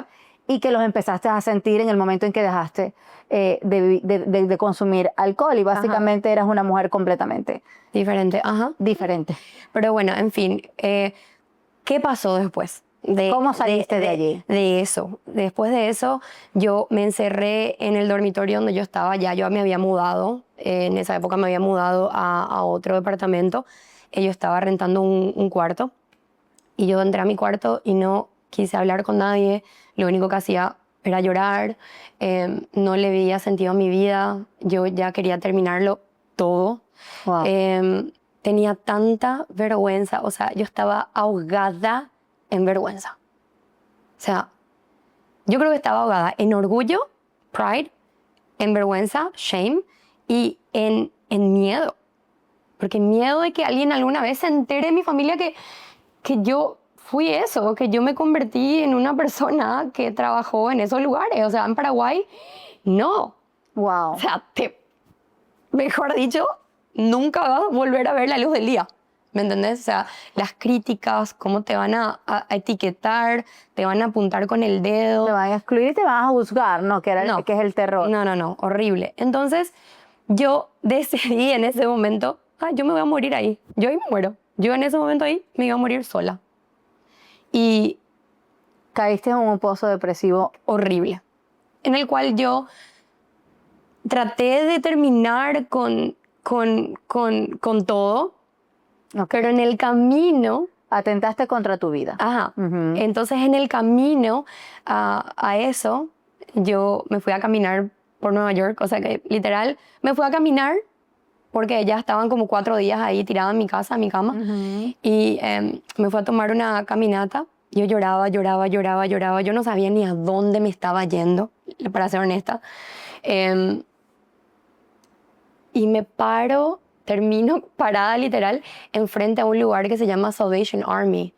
Y que los empezaste a sentir en el momento en que dejaste de consumir alcohol. Y básicamente eras una mujer completamente diferente. diferente. Pero bueno, en fin, ¿qué pasó después? ¿Cómo saliste de allí? De eso. Después de eso, yo me encerré en el dormitorio donde yo estaba. Ya yo me había mudado. En esa época me había mudado a otro departamento. Yo estaba rentando un cuarto. Y yo entré a mi cuarto y no quise hablar con nadie. Lo único que hacía era llorar. No le veía sentido a mi vida. Yo ya quería terminarlo todo. Wow. Tenía tanta vergüenza. O sea, yo estaba ahogada en vergüenza. O sea, yo creo que estaba ahogada en orgullo, pride, en vergüenza, shame y en miedo. Porque miedo de que alguien alguna vez se entere de mi familia que yo fui eso, que yo me convertí en una persona que trabajó en esos lugares. O sea, en Paraguay, no. Wow. O sea, mejor dicho, nunca vas a volver a ver la luz del día. ¿Me entendés? O sea, las críticas, cómo te van a etiquetar, te van a apuntar con el dedo. Te van a excluir y te van a juzgar, ¿no? Que es el terror. No, horrible. Entonces, yo decidí en ese momento, yo me voy a morir ahí. Yo ahí me muero. Yo en ese momento ahí me iba a morir sola. Y caíste en un pozo depresivo horrible, en el cual yo traté de terminar con todo, pero en el camino... Atentaste contra tu vida. Entonces, en el camino a eso, yo me fui a caminar por Nueva York. O sea, que literal, me fui a caminar porque ya estaban como 4 días ahí tirada en mi casa, en mi cama. Y me fui a tomar una caminata. Yo lloraba. Yo no sabía ni a dónde me estaba yendo, para ser honesta. Y me termino parada literal enfrente a un lugar que se llama Salvation Army.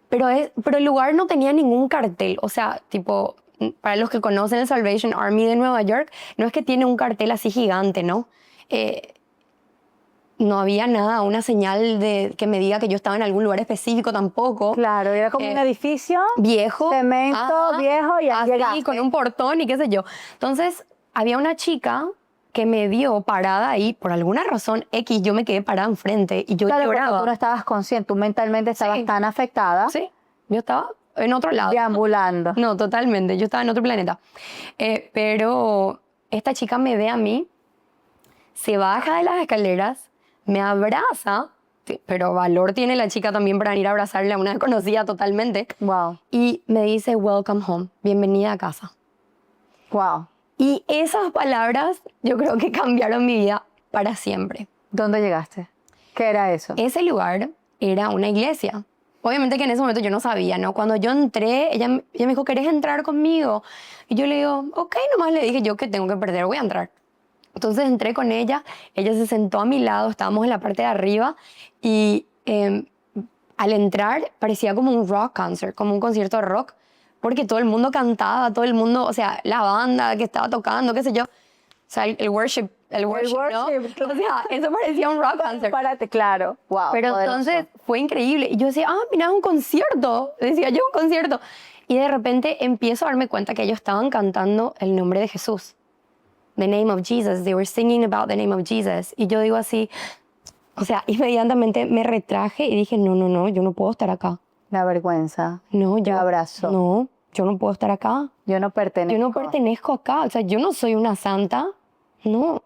Pero el lugar no tenía ningún cartel. O sea, tipo, para los que conocen el Salvation Army de Nueva York, no es que tiene un cartel así gigante, ¿no? No había nada, una señal que me diga que yo estaba en algún lugar específico tampoco. Claro, era como un edificio viejo. Cemento viejo y así, llegaste. con un portón y qué sé yo. Entonces, había una chica que me vio parada ahí, por alguna razón X, yo me quedé parada enfrente y yo lloraba. Tú no estabas consciente, tú mentalmente estabas tan afectada. Sí, yo estaba en otro lado. Deambulando. No, totalmente, yo estaba en otro planeta. Pero esta chica me ve a mí, se baja de las escaleras, me abraza, pero valor tiene la chica también para ir a abrazarle a una desconocida totalmente. Wow. Y me dice, welcome home, bienvenida a casa. Wow. Y esas palabras yo creo que cambiaron mi vida para siempre. ¿Dónde llegaste? ¿Qué era eso? Ese lugar era una iglesia. Obviamente que en ese momento yo no sabía, ¿no? Cuando yo entré, ella me dijo, ¿querés entrar conmigo? Y yo le digo, ok, nomás le dije yo que tengo que perder, voy a entrar. Entonces entré con ella se sentó a mi lado, estábamos en la parte de arriba y al entrar parecía como un rock concert, como un concierto de rock, porque todo el mundo cantaba, todo el mundo, o sea, la banda que estaba tocando, qué sé yo, o sea, el worship, ¿no? O sea, eso parecía un rock concert. Párate, claro. Wow, Pero poderoso. entonces fue increíble. Y yo decía, mira, es un concierto. Decía yo, un concierto. Y de repente empiezo a darme cuenta que ellos estaban cantando el nombre de Jesús. The name of Jesus. They were singing about the name of Jesus. Y yo digo así, o sea, inmediatamente me retraje y dije, no, yo no puedo estar acá. La vergüenza. No, Te abrazo. No, yo no puedo estar acá. Yo no pertenezco. Yo no pertenezco acá. O sea, yo no soy una santa. No.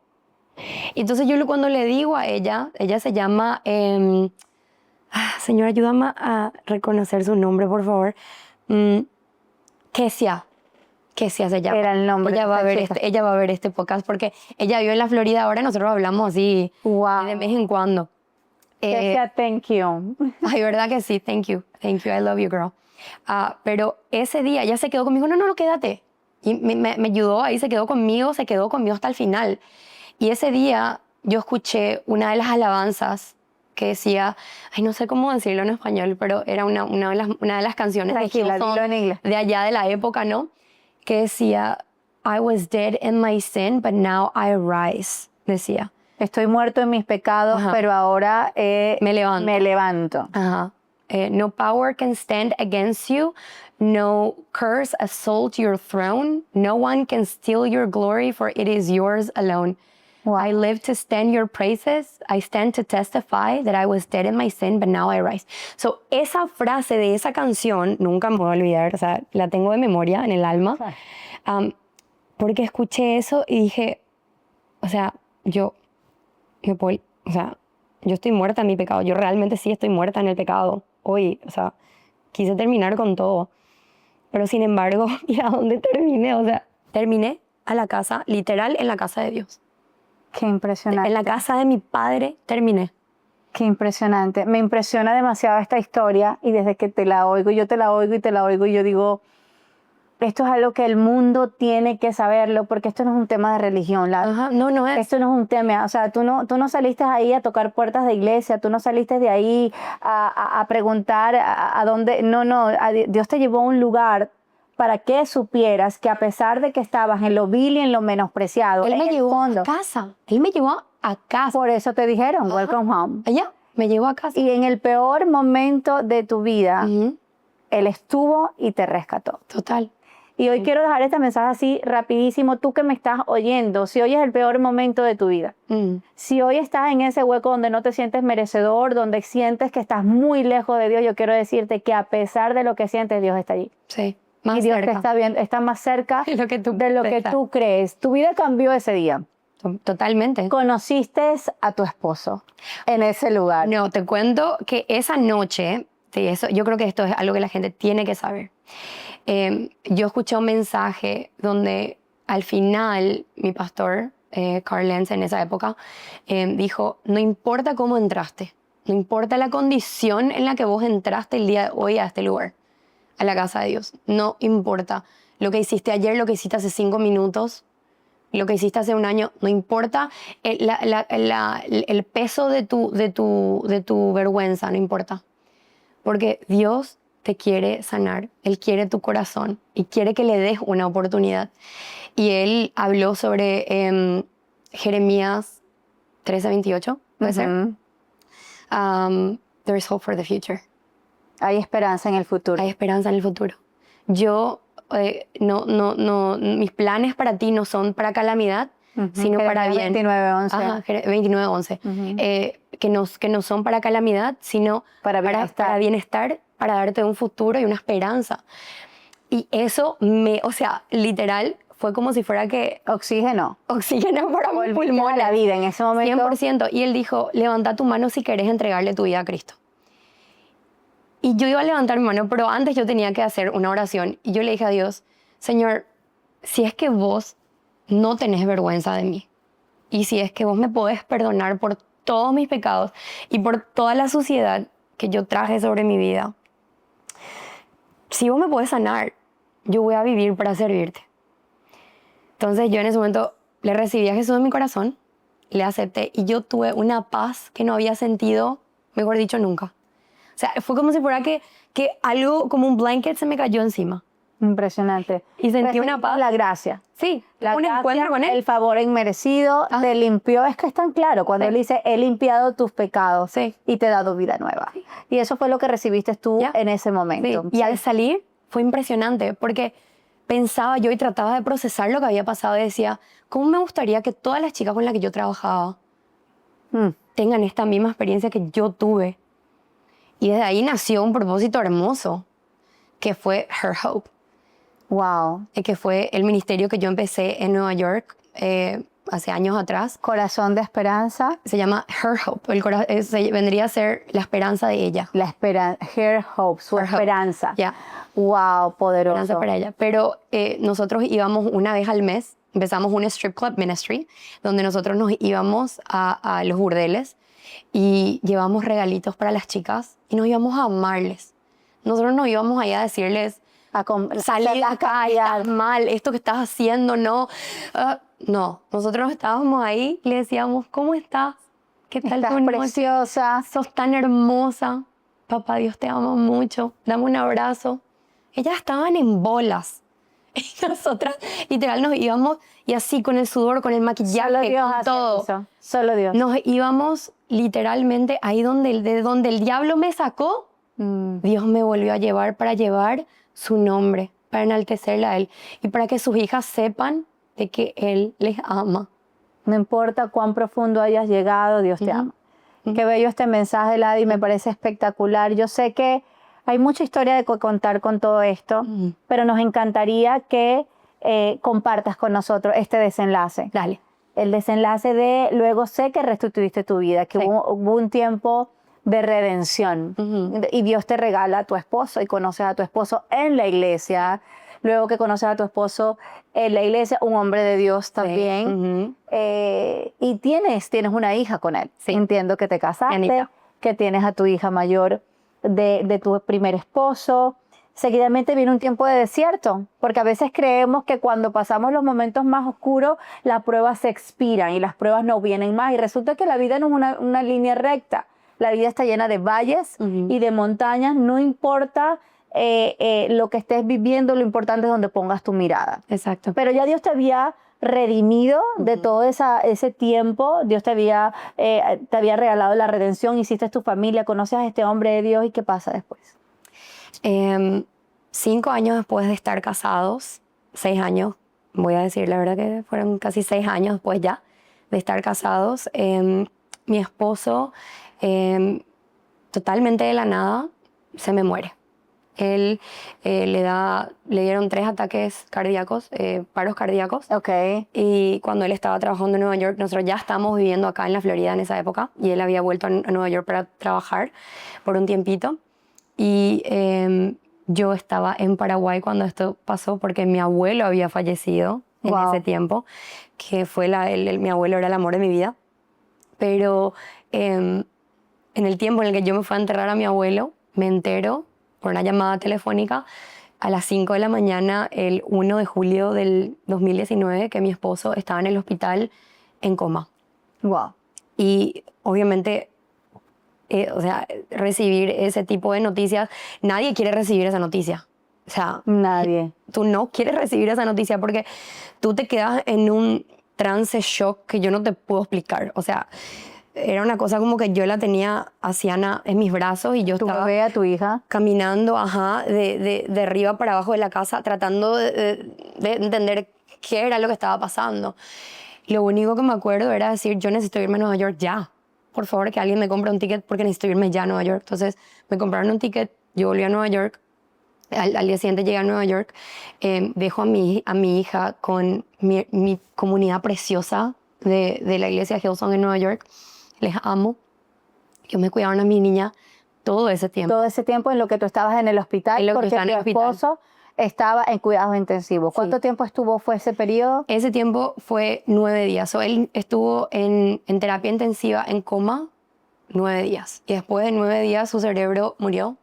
Entonces yo cuando le digo a ella se llama, señora, ayúdame a reconocer su nombre, por favor. Kesia se llama. Era el nombre. Ella va a ver este podcast porque ella vive en la Florida ahora, nosotros hablamos así de vez en cuando. Kesia, thank you. Ay, verdad que sí, thank you, I love you, girl. Pero ese día ella se quedó conmigo, no, quédate. Y me ayudó, ahí se quedó conmigo hasta el final. Y ese día yo escuché una de las alabanzas que decía, ay, no sé cómo decirlo en español, pero era una de las canciones de Hillsong, en inglés. de allá de la época, ¿no? Que decía, I was dead in my sin, but now I rise, decía. Estoy muerto en mis pecados, pero ahora me levanto. Ajá. No power can stand against you. No curse assault your throne. No one can steal your glory, for it is yours alone. Wow. I live to stand your praises. I stand to testify that I was dead in my sin, but now I rise. So, esa frase de esa canción nunca me voy a olvidar. O sea, la tengo de memoria en el alma. Porque escuché eso y dije, o sea, yo estoy muerta en mi pecado. Yo realmente sí estoy muerta en el pecado. Hoy, o sea, quise terminar con todo. Pero sin embargo, mira dónde terminé. O sea, terminé a la casa, literal, en la casa de Dios. Qué impresionante. En la casa de mi padre terminé. Qué impresionante. Me impresiona demasiado esta historia y desde que te la oigo, yo te la oigo y yo digo, esto es algo que el mundo tiene que saberlo porque esto no es un tema de religión. Ajá, no es. Esto no es un tema, o sea, tú no saliste ahí a tocar puertas de iglesia, tú no saliste de ahí a preguntar a dónde, Dios te llevó a un lugar para que supieras que a pesar de que estabas en lo vil y en lo menospreciado, Él me llevó a casa. Él me llevó a casa. Por eso te dijeron, welcome home. Ella me llevó a casa. Y en el peor momento de tu vida, Él estuvo y te rescató. Total. Y hoy quiero dejar este mensaje así rapidísimo. Tú que me estás oyendo, si hoy es el peor momento de tu vida, si hoy estás en ese hueco donde no te sientes merecedor, donde sientes que estás muy lejos de Dios, yo quiero decirte que a pesar de lo que sientes, Dios está allí. Sí, más y Dios cerca. te está viendo, está más cerca de lo que tú crees. Tu vida cambió ese día. Totalmente. Conociste a tu esposo en ese lugar. No, te cuento que esa noche, yo creo que esto es algo que la gente tiene que saber. Yo escuché un mensaje donde al final mi pastor, Carl Lenz, en esa época, dijo, no importa cómo entraste, no importa la condición en la que vos entraste el día de hoy a este lugar, a la casa de Dios, no importa lo que hiciste ayer, lo que hiciste hace 5 minutos, lo que hiciste hace un año, no importa el peso de tu vergüenza, no importa, porque Dios te quiere sanar, Él quiere tu corazón y quiere que le des una oportunidad. Y Él habló sobre Jeremías 13:28, ¿puede ser? There is hope for the future. Hay esperanza en el futuro. Hay esperanza en el futuro. Yo, mis planes para ti no son para calamidad, sino para bien. 29:11. Ajá, 29:11. Que no son para calamidad, sino para bienestar, para darte un futuro y una esperanza. Y eso literal, fue como si fuera que... Oxígeno para mis pulmones. La vida en ese momento. 100%. Y él dijo, levanta tu mano si querés entregarle tu vida a Cristo. Y yo iba a levantar mi mano, pero antes yo tenía que hacer una oración. Y yo le dije a Dios, Señor, si es que vos no tenés vergüenza de mí, y si es que vos me podés perdonar por todos mis pecados y por toda la suciedad que yo traje sobre mi vida, si vos me podés sanar, yo voy a vivir para servirte. Entonces yo en ese momento le recibí a Jesús en mi corazón, le acepté y yo tuve una paz que no había sentido, mejor dicho, nunca. O sea, fue como si fuera que algo, como un blanket se me cayó encima. Impresionante. Y sentí una Recibiste paz. la gracia. Sí, La un gracia, encuentro con él. el favor inmerecido, te limpió. Es que es tan claro cuando Sí. él dice, he limpiado tus pecados Sí. y te he dado vida nueva. Y eso fue lo que recibiste tú Ya. en ese Sí. momento. Y al salir fue impresionante porque pensaba yo y trataba de procesar lo que había pasado y decía, ¿cómo me gustaría que todas las chicas con las que yo trabajaba Mm. tengan esta misma experiencia que yo tuve? Y desde ahí nació un propósito hermoso, que fue Her Hope, Wow. que fue el ministerio que yo empecé en Nueva York hace años atrás. Corazón de esperanza. Se llama Her Hope, vendría a ser la esperanza de ella. La esperanza. Her hope, su Her Hope. esperanza. Ya. Wow, poderoso. Esperanza para ella. Pero nosotros íbamos una vez al mes, empezamos un strip club ministry, donde nosotros nos íbamos a los burdeles y llevamos regalitos para las chicas y nos íbamos a amarles. Nosotros no íbamos ahí a decirles, salí de acá, estás mal, esto que estás haciendo, no. No, nosotros estábamos ahí y le decíamos, ¿cómo estás? ¿Qué tal Estás tu noche? preciosa. Sos tan hermosa. Papá Dios te ama mucho. Dame un abrazo. Ellas estaban en bolas. Y nosotras, literal, nos íbamos y así con el sudor, con el maquillaje, Solo Dios con hace todo. eso. Solo Dios. Nos íbamos literalmente ahí de donde el diablo me sacó. Dios me volvió a llevar para llevar su nombre, para enaltecerle a Él y para que sus hijas sepan de que Él les ama. No importa cuán profundo hayas llegado, Dios te ama. Qué bello este mensaje, Ladi, me parece espectacular. Yo sé que hay mucha historia de contar con todo esto, pero nos encantaría que compartas con nosotros este desenlace. Dale. El desenlace de luego sé que restituiste tu vida, que Sí. hubo un tiempo de redención y Dios te regala a tu esposo y conoces a tu esposo en la iglesia. Luego que conoces a tu esposo en la iglesia, un hombre de Dios también. Y tienes una hija con él. Sí. Entiendo que te casaste, Anita. que tienes a tu hija mayor de tu primer esposo. Seguidamente viene un tiempo de desierto, porque a veces creemos que cuando pasamos los momentos más oscuros, las pruebas se expiran y las pruebas no vienen más. Y resulta que la vida no es una línea recta. La vida está llena de valles y de montañas. No importa lo que estés viviendo, lo importante es donde pongas tu mirada. Exacto. Pero ya Dios te había redimido de todo ese tiempo. Dios te había regalado la redención, hiciste tu familia, conoces a este hombre de Dios. ¿Y qué pasa después? 5 años después de estar casados, 6 años, voy a decir la verdad que fueron casi 6 años después ya de estar casados, mi esposo totalmente de la nada se me muere. Él le dieron 3 ataques cardíacos, paros cardíacos. Okay. Y cuando él estaba trabajando en Nueva York, nosotros ya estábamos viviendo acá en la Florida en esa época y él había vuelto a Nueva York para trabajar por un tiempito. Y yo estaba en Paraguay cuando esto pasó porque mi abuelo había fallecido en ese tiempo, que fue mi abuelo era el amor de mi vida. Pero en el tiempo en el que yo me fui a enterrar a mi abuelo, me entero por una llamada telefónica a las 5 de la mañana, el 1 de julio del 2019, que mi esposo estaba en el hospital en coma. Wow. Y obviamente, o sea, recibir ese tipo de noticias, nadie quiere recibir esa noticia. O sea, nadie. Tú no quieres recibir esa noticia porque tú te quedas en un trance shock que yo no te puedo explicar. O sea, era una cosa como que yo la tenía a Siana en mis brazos y yo estaba bebé, a tu hija, caminando de arriba para abajo de la casa tratando de entender qué era lo que estaba pasando. Lo único que me acuerdo era decir, yo necesito irme a Nueva York ya. Por favor, que alguien me compre un ticket porque necesito irme ya a Nueva York. Entonces me compraron un ticket, yo volví a Nueva York. Al día siguiente llegué a Nueva York, dejo a mi hija con mi comunidad preciosa de la iglesia Hillsong en Nueva York. Les amo. Ellos me cuidaron a mi niña todo ese tiempo. Todo ese tiempo en lo que tú estabas en el hospital, porque tu esposo estaba en cuidados intensivos. ¿Cuánto tiempo fue ese periodo? Ese tiempo fue 9 días. Él estuvo en terapia intensiva, en coma, 9 días. Y después de 9 días su cerebro murió.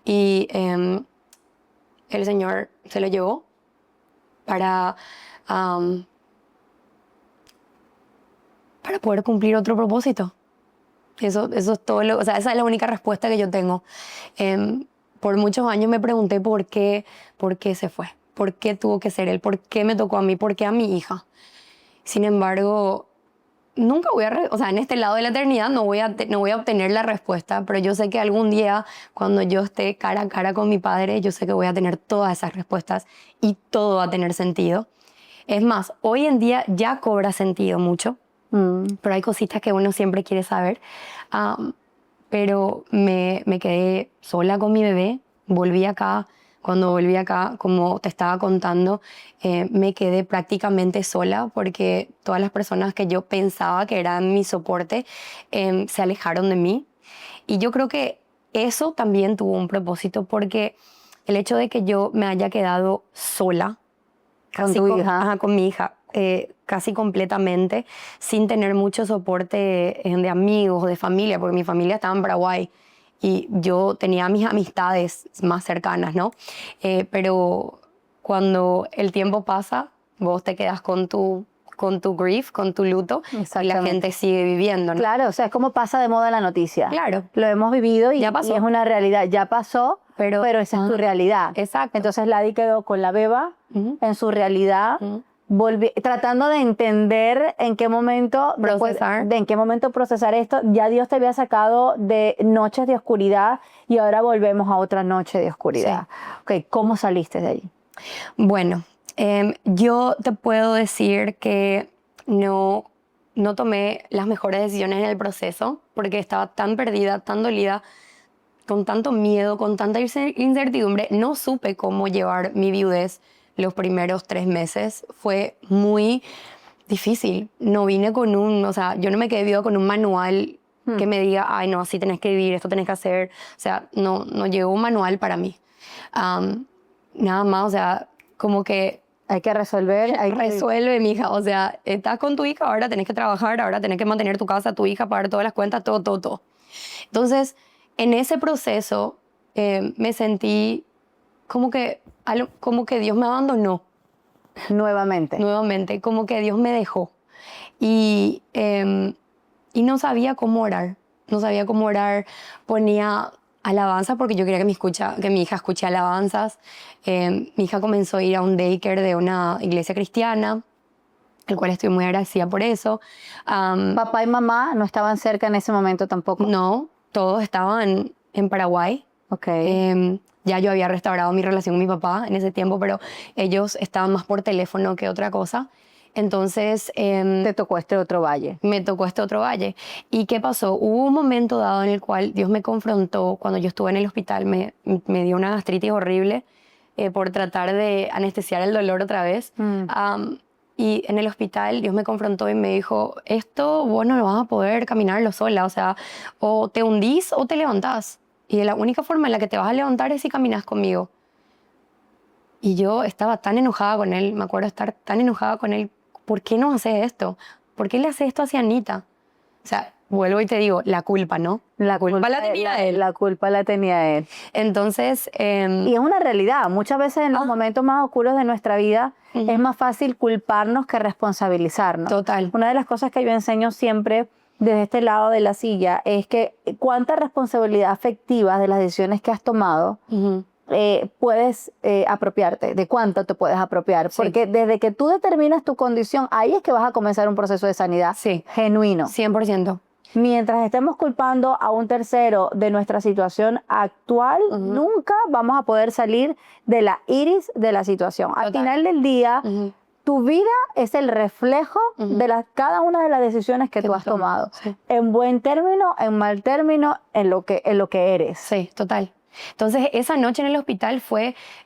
Y el Señor se lo llevó para para poder cumplir otro propósito. Eso es todo o sea, esa es la única respuesta que yo tengo. Por muchos años me pregunté por qué se fue, por qué tuvo que ser él, por qué me tocó a mí, por qué a mi hija. Sin embargo, nunca voy a, o sea, en este lado de la eternidad no voy a obtener la respuesta, pero yo sé que algún día, cuando yo esté cara a cara con mi padre, yo sé que voy a tener todas esas respuestas y todo va a tener sentido. Es más, hoy en día ya cobra sentido mucho, pero hay cositas que uno siempre quiere saber. Pero me quedé sola con mi bebé, volví acá. Cuando volví acá, como te estaba contando, me quedé prácticamente sola porque todas las personas que yo pensaba que eran mi soporte se alejaron de mí. Y yo creo que eso también tuvo un propósito porque el hecho de que yo me haya quedado sola, Con tu hija. Ajá, con mi hija, casi completamente, sin tener mucho soporte de amigos o de familia, porque mi familia estaba en Paraguay y yo tenía mis amistades más cercanas, ¿no? Pero cuando el tiempo pasa, vos te quedas con tu grief, con tu luto, y la gente sigue viviendo, ¿no? Claro, o sea, es como pasa de moda la noticia. Claro. Lo hemos vivido y, Ya pasó. y es una realidad. Ya pasó, pero esa es tu realidad. Exacto. Entonces Ladi quedó con la beba en su realidad, tratando de entender en qué momento procesar esto. Ya Dios te había sacado de noches de oscuridad y ahora volvemos a otra noche de oscuridad. Sí. Okay, ¿cómo saliste de allí? Bueno, yo te puedo decir que no tomé las mejores decisiones en el proceso porque estaba tan perdida, tan dolida, con tanto miedo, con tanta incertidumbre. No supe cómo llevar mi viudez los primeros 3 meses. Fue muy difícil. No vine o sea, yo no me quedé viva con un manual que me diga, ay, no, así tenés que vivir, esto tenés que hacer. O sea, no llegó un manual para mí. Nada más, o sea, como que hay que resolver. Resuelve, mija. O sea, estás con tu hija, ahora tenés que trabajar, ahora tenés que mantener tu casa, tu hija, pagar todas las cuentas, todo. Entonces, en ese proceso me sentí como que Dios me abandonó. Nuevamente, como que Dios me dejó. Y no sabía cómo orar. No sabía cómo orar. Ponía alabanza porque yo quería que mi hija escuche alabanzas. Mi hija comenzó a ir a un daycare de una iglesia cristiana, el cual estoy muy agradecida por eso. ¿Papá y mamá no estaban cerca en ese momento tampoco? No, todos estaban en Paraguay. Okay. Ya yo había restaurado mi relación con mi papá en ese tiempo, pero ellos estaban más por teléfono que otra cosa. Entonces... te tocó este otro valle. Me tocó este otro valle. ¿Y qué pasó? Hubo un momento dado en el cual Dios me confrontó cuando yo estuve en el hospital. Me dio una gastritis horrible por tratar de anestesiar el dolor otra vez. Y en el hospital Dios me confrontó y me dijo, esto vos no lo vas a poder caminarlo sola. O sea, o te hundís o te levantás. Y la única forma en la que te vas a levantar es si caminas conmigo. Y yo estaba tan enojada con él, me acuerdo estar tan enojada con él. ¿Por qué no hace esto? ¿Por qué le hace esto hacia Anita? O sea, vuelvo y te digo, la culpa, ¿no? La culpa la tenía él. La culpa la tenía él. Entonces... y es una realidad. Muchas veces en los momentos más oscuros de nuestra vida es más fácil culparnos que responsabilizarnos. Total. Una de las cosas que yo enseño siempre desde este lado de la silla es que cuánta responsabilidad afectiva de las decisiones que has tomado puedes apropiarte, de cuánto te puedes apropiar. Sí. Porque desde que tú determinas tu condición, ahí es que vas a comenzar un proceso de sanidad genuino. 100%. Mientras estemos culpando a un tercero de nuestra situación actual, nunca vamos a poder salir de la iris de la situación. Total. Al final del día, tu vida es el reflejo de cada una de las decisiones que tú has tomado. Sí. En buen término, en mal término, en lo que eres. Sí, total. Entonces, esa noche en el hospital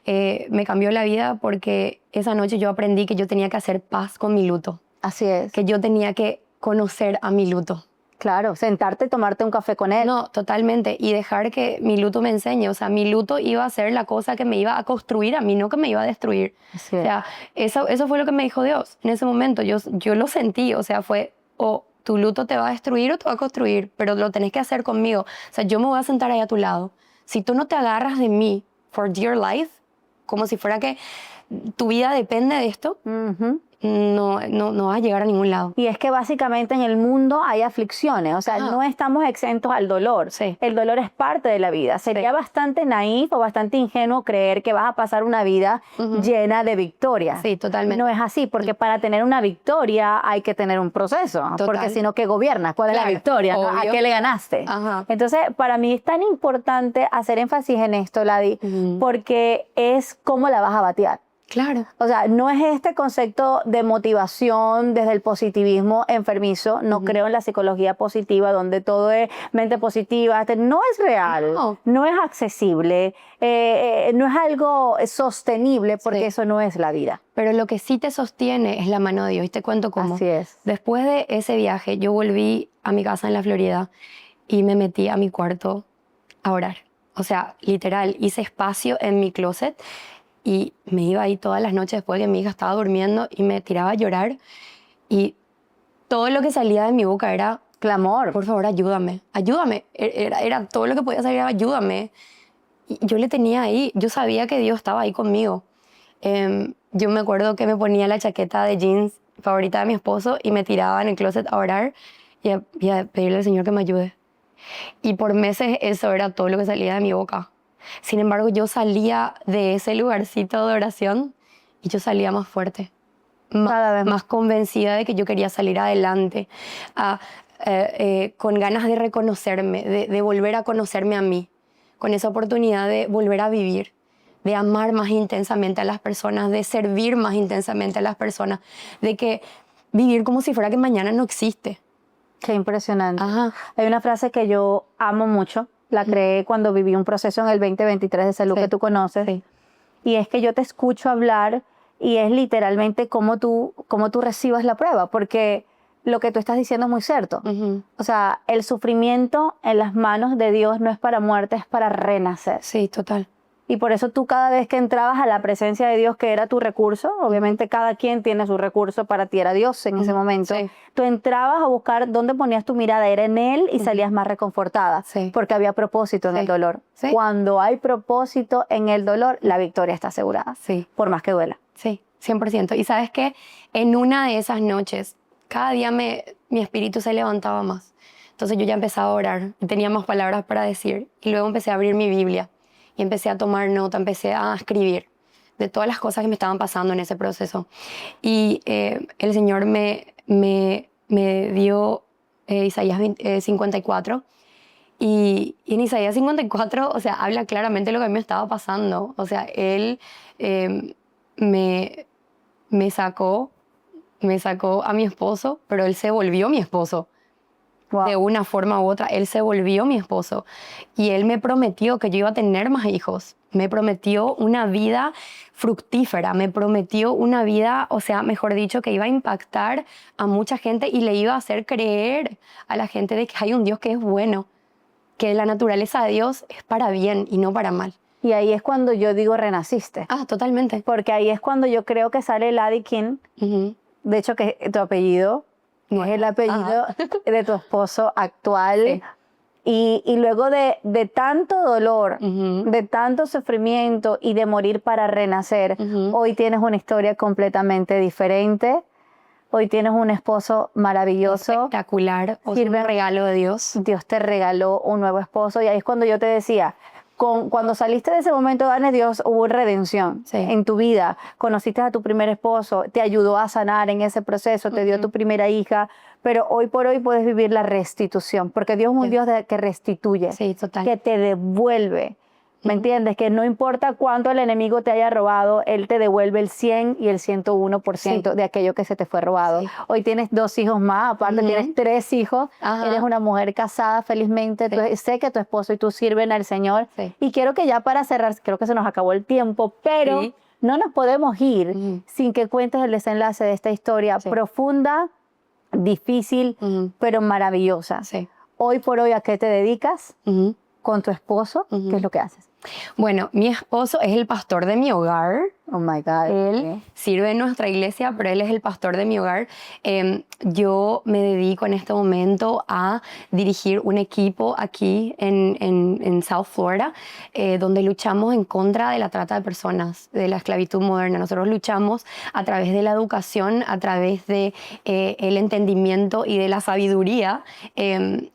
me cambió la vida porque esa noche yo aprendí que yo tenía que hacer paz con mi luto. Así es. Que yo tenía que conocer a mi luto. Claro, sentarte, tomarte un café con él. No, totalmente. Y dejar que mi luto me enseñe. O sea, mi luto iba a ser la cosa que me iba a construir a mí, no que me iba a destruir. Así es. O sea, eso fue lo que me dijo Dios en ese momento. Yo lo sentí. O sea, fue, tu luto te va a destruir o te va a construir, pero lo tenés que hacer conmigo. O sea, yo me voy a sentar ahí a tu lado. Si tú no te agarras de mí for dear life, como si fuera que tu vida depende de esto, no vas a llegar a ningún lado. Y es que básicamente en el mundo hay aflicciones, o sea, no estamos exentos al dolor. Sí. El dolor es parte de la vida. Sería bastante naif o bastante ingenuo creer que vas a pasar una vida llena de victorias. Sí, totalmente. No es así, porque para tener una victoria hay que tener un proceso. Total. Porque si no, ¿qué gobiernas? ¿Cuál es la Claro, victoria? ¿No? ¿A obvio. qué le ganaste? Ajá. Entonces, para mí es tan importante hacer énfasis en esto, Ladi, porque es cómo la vas a batear. Claro. O sea, no es este concepto de motivación desde el positivismo enfermizo. No creo en la psicología positiva, donde todo es mente positiva. No es real, no es accesible, no es algo sostenible, porque eso no es la vida. Pero lo que sí te sostiene es la mano de Dios. Y te cuento cómo. Así es. Después de ese viaje, yo volví a mi casa en la Florida y me metí a mi cuarto a orar. O sea, literal, hice espacio en mi closet. Y me iba ahí todas las noches después de que mi hija estaba durmiendo y me tiraba a llorar. Y todo lo que salía de mi boca era, clamor. Por favor, ayúdame, ayúdame. Era todo lo que podía salir, era ayúdame. Y yo le tenía ahí, yo sabía que Dios estaba ahí conmigo. Yo me acuerdo que me ponía la chaqueta de jeans favorita de mi esposo y me tiraba en el closet a orar y a pedirle al Señor que me ayude. Y por meses eso era todo lo que salía de mi boca. Sin embargo, yo salía de ese lugarcito de oración y yo salía más fuerte, más convencida de que yo quería salir adelante, con ganas de reconocerme, de volver a conocerme a mí, con esa oportunidad de volver a vivir, de amar más intensamente a las personas, de servir más intensamente a las personas, de que vivir como si fuera que mañana no existe. Qué impresionante. Ajá. Hay una frase que yo amo mucho. La creé cuando viví un proceso en el 2023 de salud que tú conoces. Sí. Y es que yo te escucho hablar y es literalmente cómo tú recibas la prueba. Porque lo que tú estás diciendo es muy cierto. O sea, el sufrimiento en las manos de Dios no es para muerte, es para renacer. Sí, total. Y por eso tú cada vez que entrabas a la presencia de Dios, que era tu recurso, obviamente cada quien tiene su recurso, para ti era Dios en ese momento, tú entrabas a buscar dónde ponías tu mirada, era en Él y salías más reconfortada, porque había propósito en el dolor. Cuando hay propósito en el dolor, la victoria está asegurada, por más que duela. Sí, 100%. Y ¿sabes qué? En una de esas noches, cada día mi espíritu se levantaba más. Entonces yo ya empezaba a orar, tenía más palabras para decir y luego empecé a abrir mi Biblia. Y empecé a tomar nota, empecé a escribir de todas las cosas que me estaban pasando en ese proceso. Y el Señor me dio Isaías 54. Y en Isaías 54, o sea, habla claramente lo que a mí me estaba pasando. O sea, Él me sacó a mi esposo, pero Él se volvió mi esposo. Wow. De una forma u otra, Él se volvió mi esposo. Y Él me prometió que yo iba a tener más hijos. Me prometió una vida fructífera. Me prometió una vida, o sea, mejor dicho, que iba a impactar a mucha gente y le iba a hacer creer a la gente de que hay un Dios que es bueno. Que la naturaleza de Dios es para bien y no para mal. Y ahí es cuando yo digo renaciste. Ah, totalmente. Porque ahí es cuando yo creo que sale Ladi King. De hecho, que tu apellido... es el apellido de tu esposo actual. Y luego de tanto dolor, de tanto sufrimiento y de morir para renacer, hoy tienes una historia completamente diferente. Hoy tienes un esposo maravilloso. Espectacular. Un regalo de Dios. Dios te regaló un nuevo esposo. Y ahí es cuando yo te decía, cuando saliste de ese momento, Dani, Dios, hubo redención en tu vida. Conociste a tu primer esposo, te ayudó a sanar en ese proceso, te dio tu primera hija, pero hoy por hoy puedes vivir la restitución, porque Dios es un Dios que restituye, que te devuelve. ¿Me entiendes? Que no importa cuánto el enemigo te haya robado, Él te devuelve el 100 y el 101% de aquello que se te fue robado. Hoy tienes 2 hijos más, aparte tienes 3 hijos, eres una mujer casada felizmente, sé que tu esposo y tú sirven al Señor. Y quiero que ya para cerrar, creo que se nos acabó el tiempo, pero no nos podemos ir sin que cuentes el desenlace de esta historia profunda, difícil, pero maravillosa. Hoy por hoy, ¿a qué te dedicas? con tu esposo, ¿qué es lo que haces? Bueno, mi esposo es el pastor de mi hogar. Oh my God. Él sirve en nuestra iglesia, pero él es el pastor de mi hogar. Yo me dedico en este momento a dirigir un equipo aquí en South Florida, donde luchamos en contra de la trata de personas, de la esclavitud moderna. Nosotros luchamos a través de la educación, a través de el entendimiento y de la sabiduría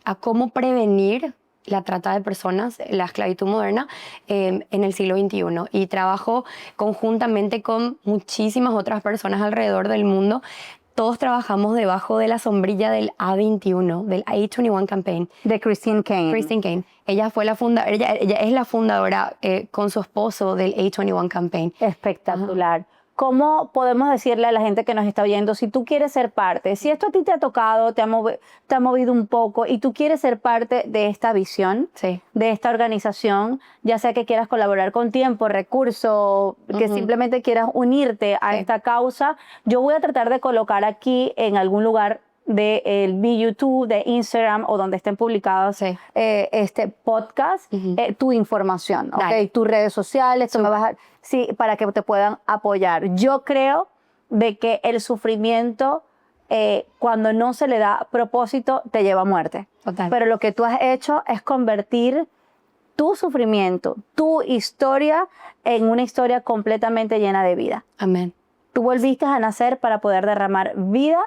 a cómo prevenir la trata de personas, la esclavitud moderna, en el siglo XXI. Y trabajo conjuntamente con muchísimas otras personas alrededor del mundo. Todos trabajamos debajo de la sombrilla del A21, del A21 Campaign. De Christine Caine. Christine Caine. Ella es la fundadora con su esposo del A21 Campaign. Espectacular. ¿Cómo podemos decirle a la gente que nos está oyendo, si tú quieres ser parte, si esto a ti te ha tocado, te ha movido un poco y tú quieres ser parte de esta visión, Sí. de esta organización, ya sea que quieras colaborar con tiempo, recursos, que simplemente quieras unirte a esta causa, yo voy a tratar de colocar aquí en algún lugar del YouTube, de Instagram o donde estén publicados este podcast, tu información, ¿okay? Tus redes sociales, tú me vas a, sí, para que te puedan apoyar. Yo creo de que el sufrimiento, cuando no se le da propósito, te lleva a muerte. Total. Pero lo que tú has hecho es convertir tu sufrimiento, tu historia, en una historia completamente llena de vida. Amén. Tú volviste a nacer para poder derramar vida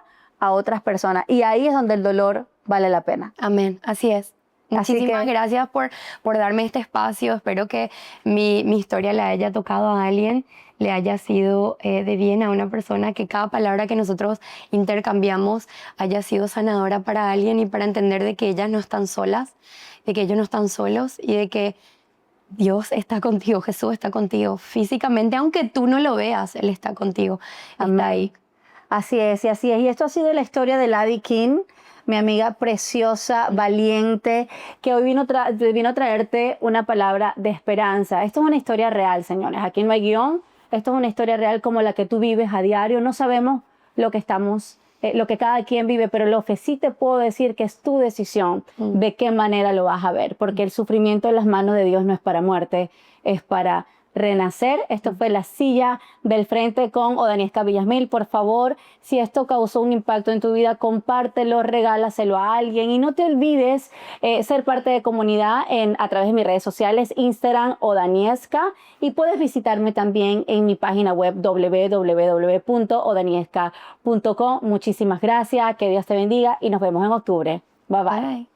a otras personas. Y ahí es donde el dolor vale la pena. Amén, así es. Muchísimas gracias por darme este espacio. Espero que mi historia le haya tocado a alguien, le haya sido de bien a una persona, que cada palabra que nosotros intercambiamos haya sido sanadora para alguien y para entender de que ellas no están solas, de que ellos no están solos y de que Dios está contigo, Jesús está contigo físicamente, aunque tú no lo veas, Él está contigo, está ahí. Así es, y así es. Y esto ha sido la historia de Laddie King, mi amiga preciosa, valiente, que hoy vino a traerte una palabra de esperanza. Esto es una historia real, señores. Aquí no hay guión. Esto es una historia real como la que tú vives a diario. No sabemos lo que lo que cada quien vive, pero lo que sí te puedo decir que es tu decisión de qué manera lo vas a ver, porque el sufrimiento en las manos de Dios no es para muerte, es para renacer. Esto fue La Silla del Frente con Odaniesca Villasmil. Por favor, si esto causó un impacto en tu vida, compártelo, regálaselo a alguien y no te olvides ser parte de comunidad a través de mis redes sociales, Instagram Odaniesca, y puedes visitarme también en mi página web www.odaniesca.com. Muchísimas gracias, que Dios te bendiga y nos vemos en octubre. Bye bye. Bye.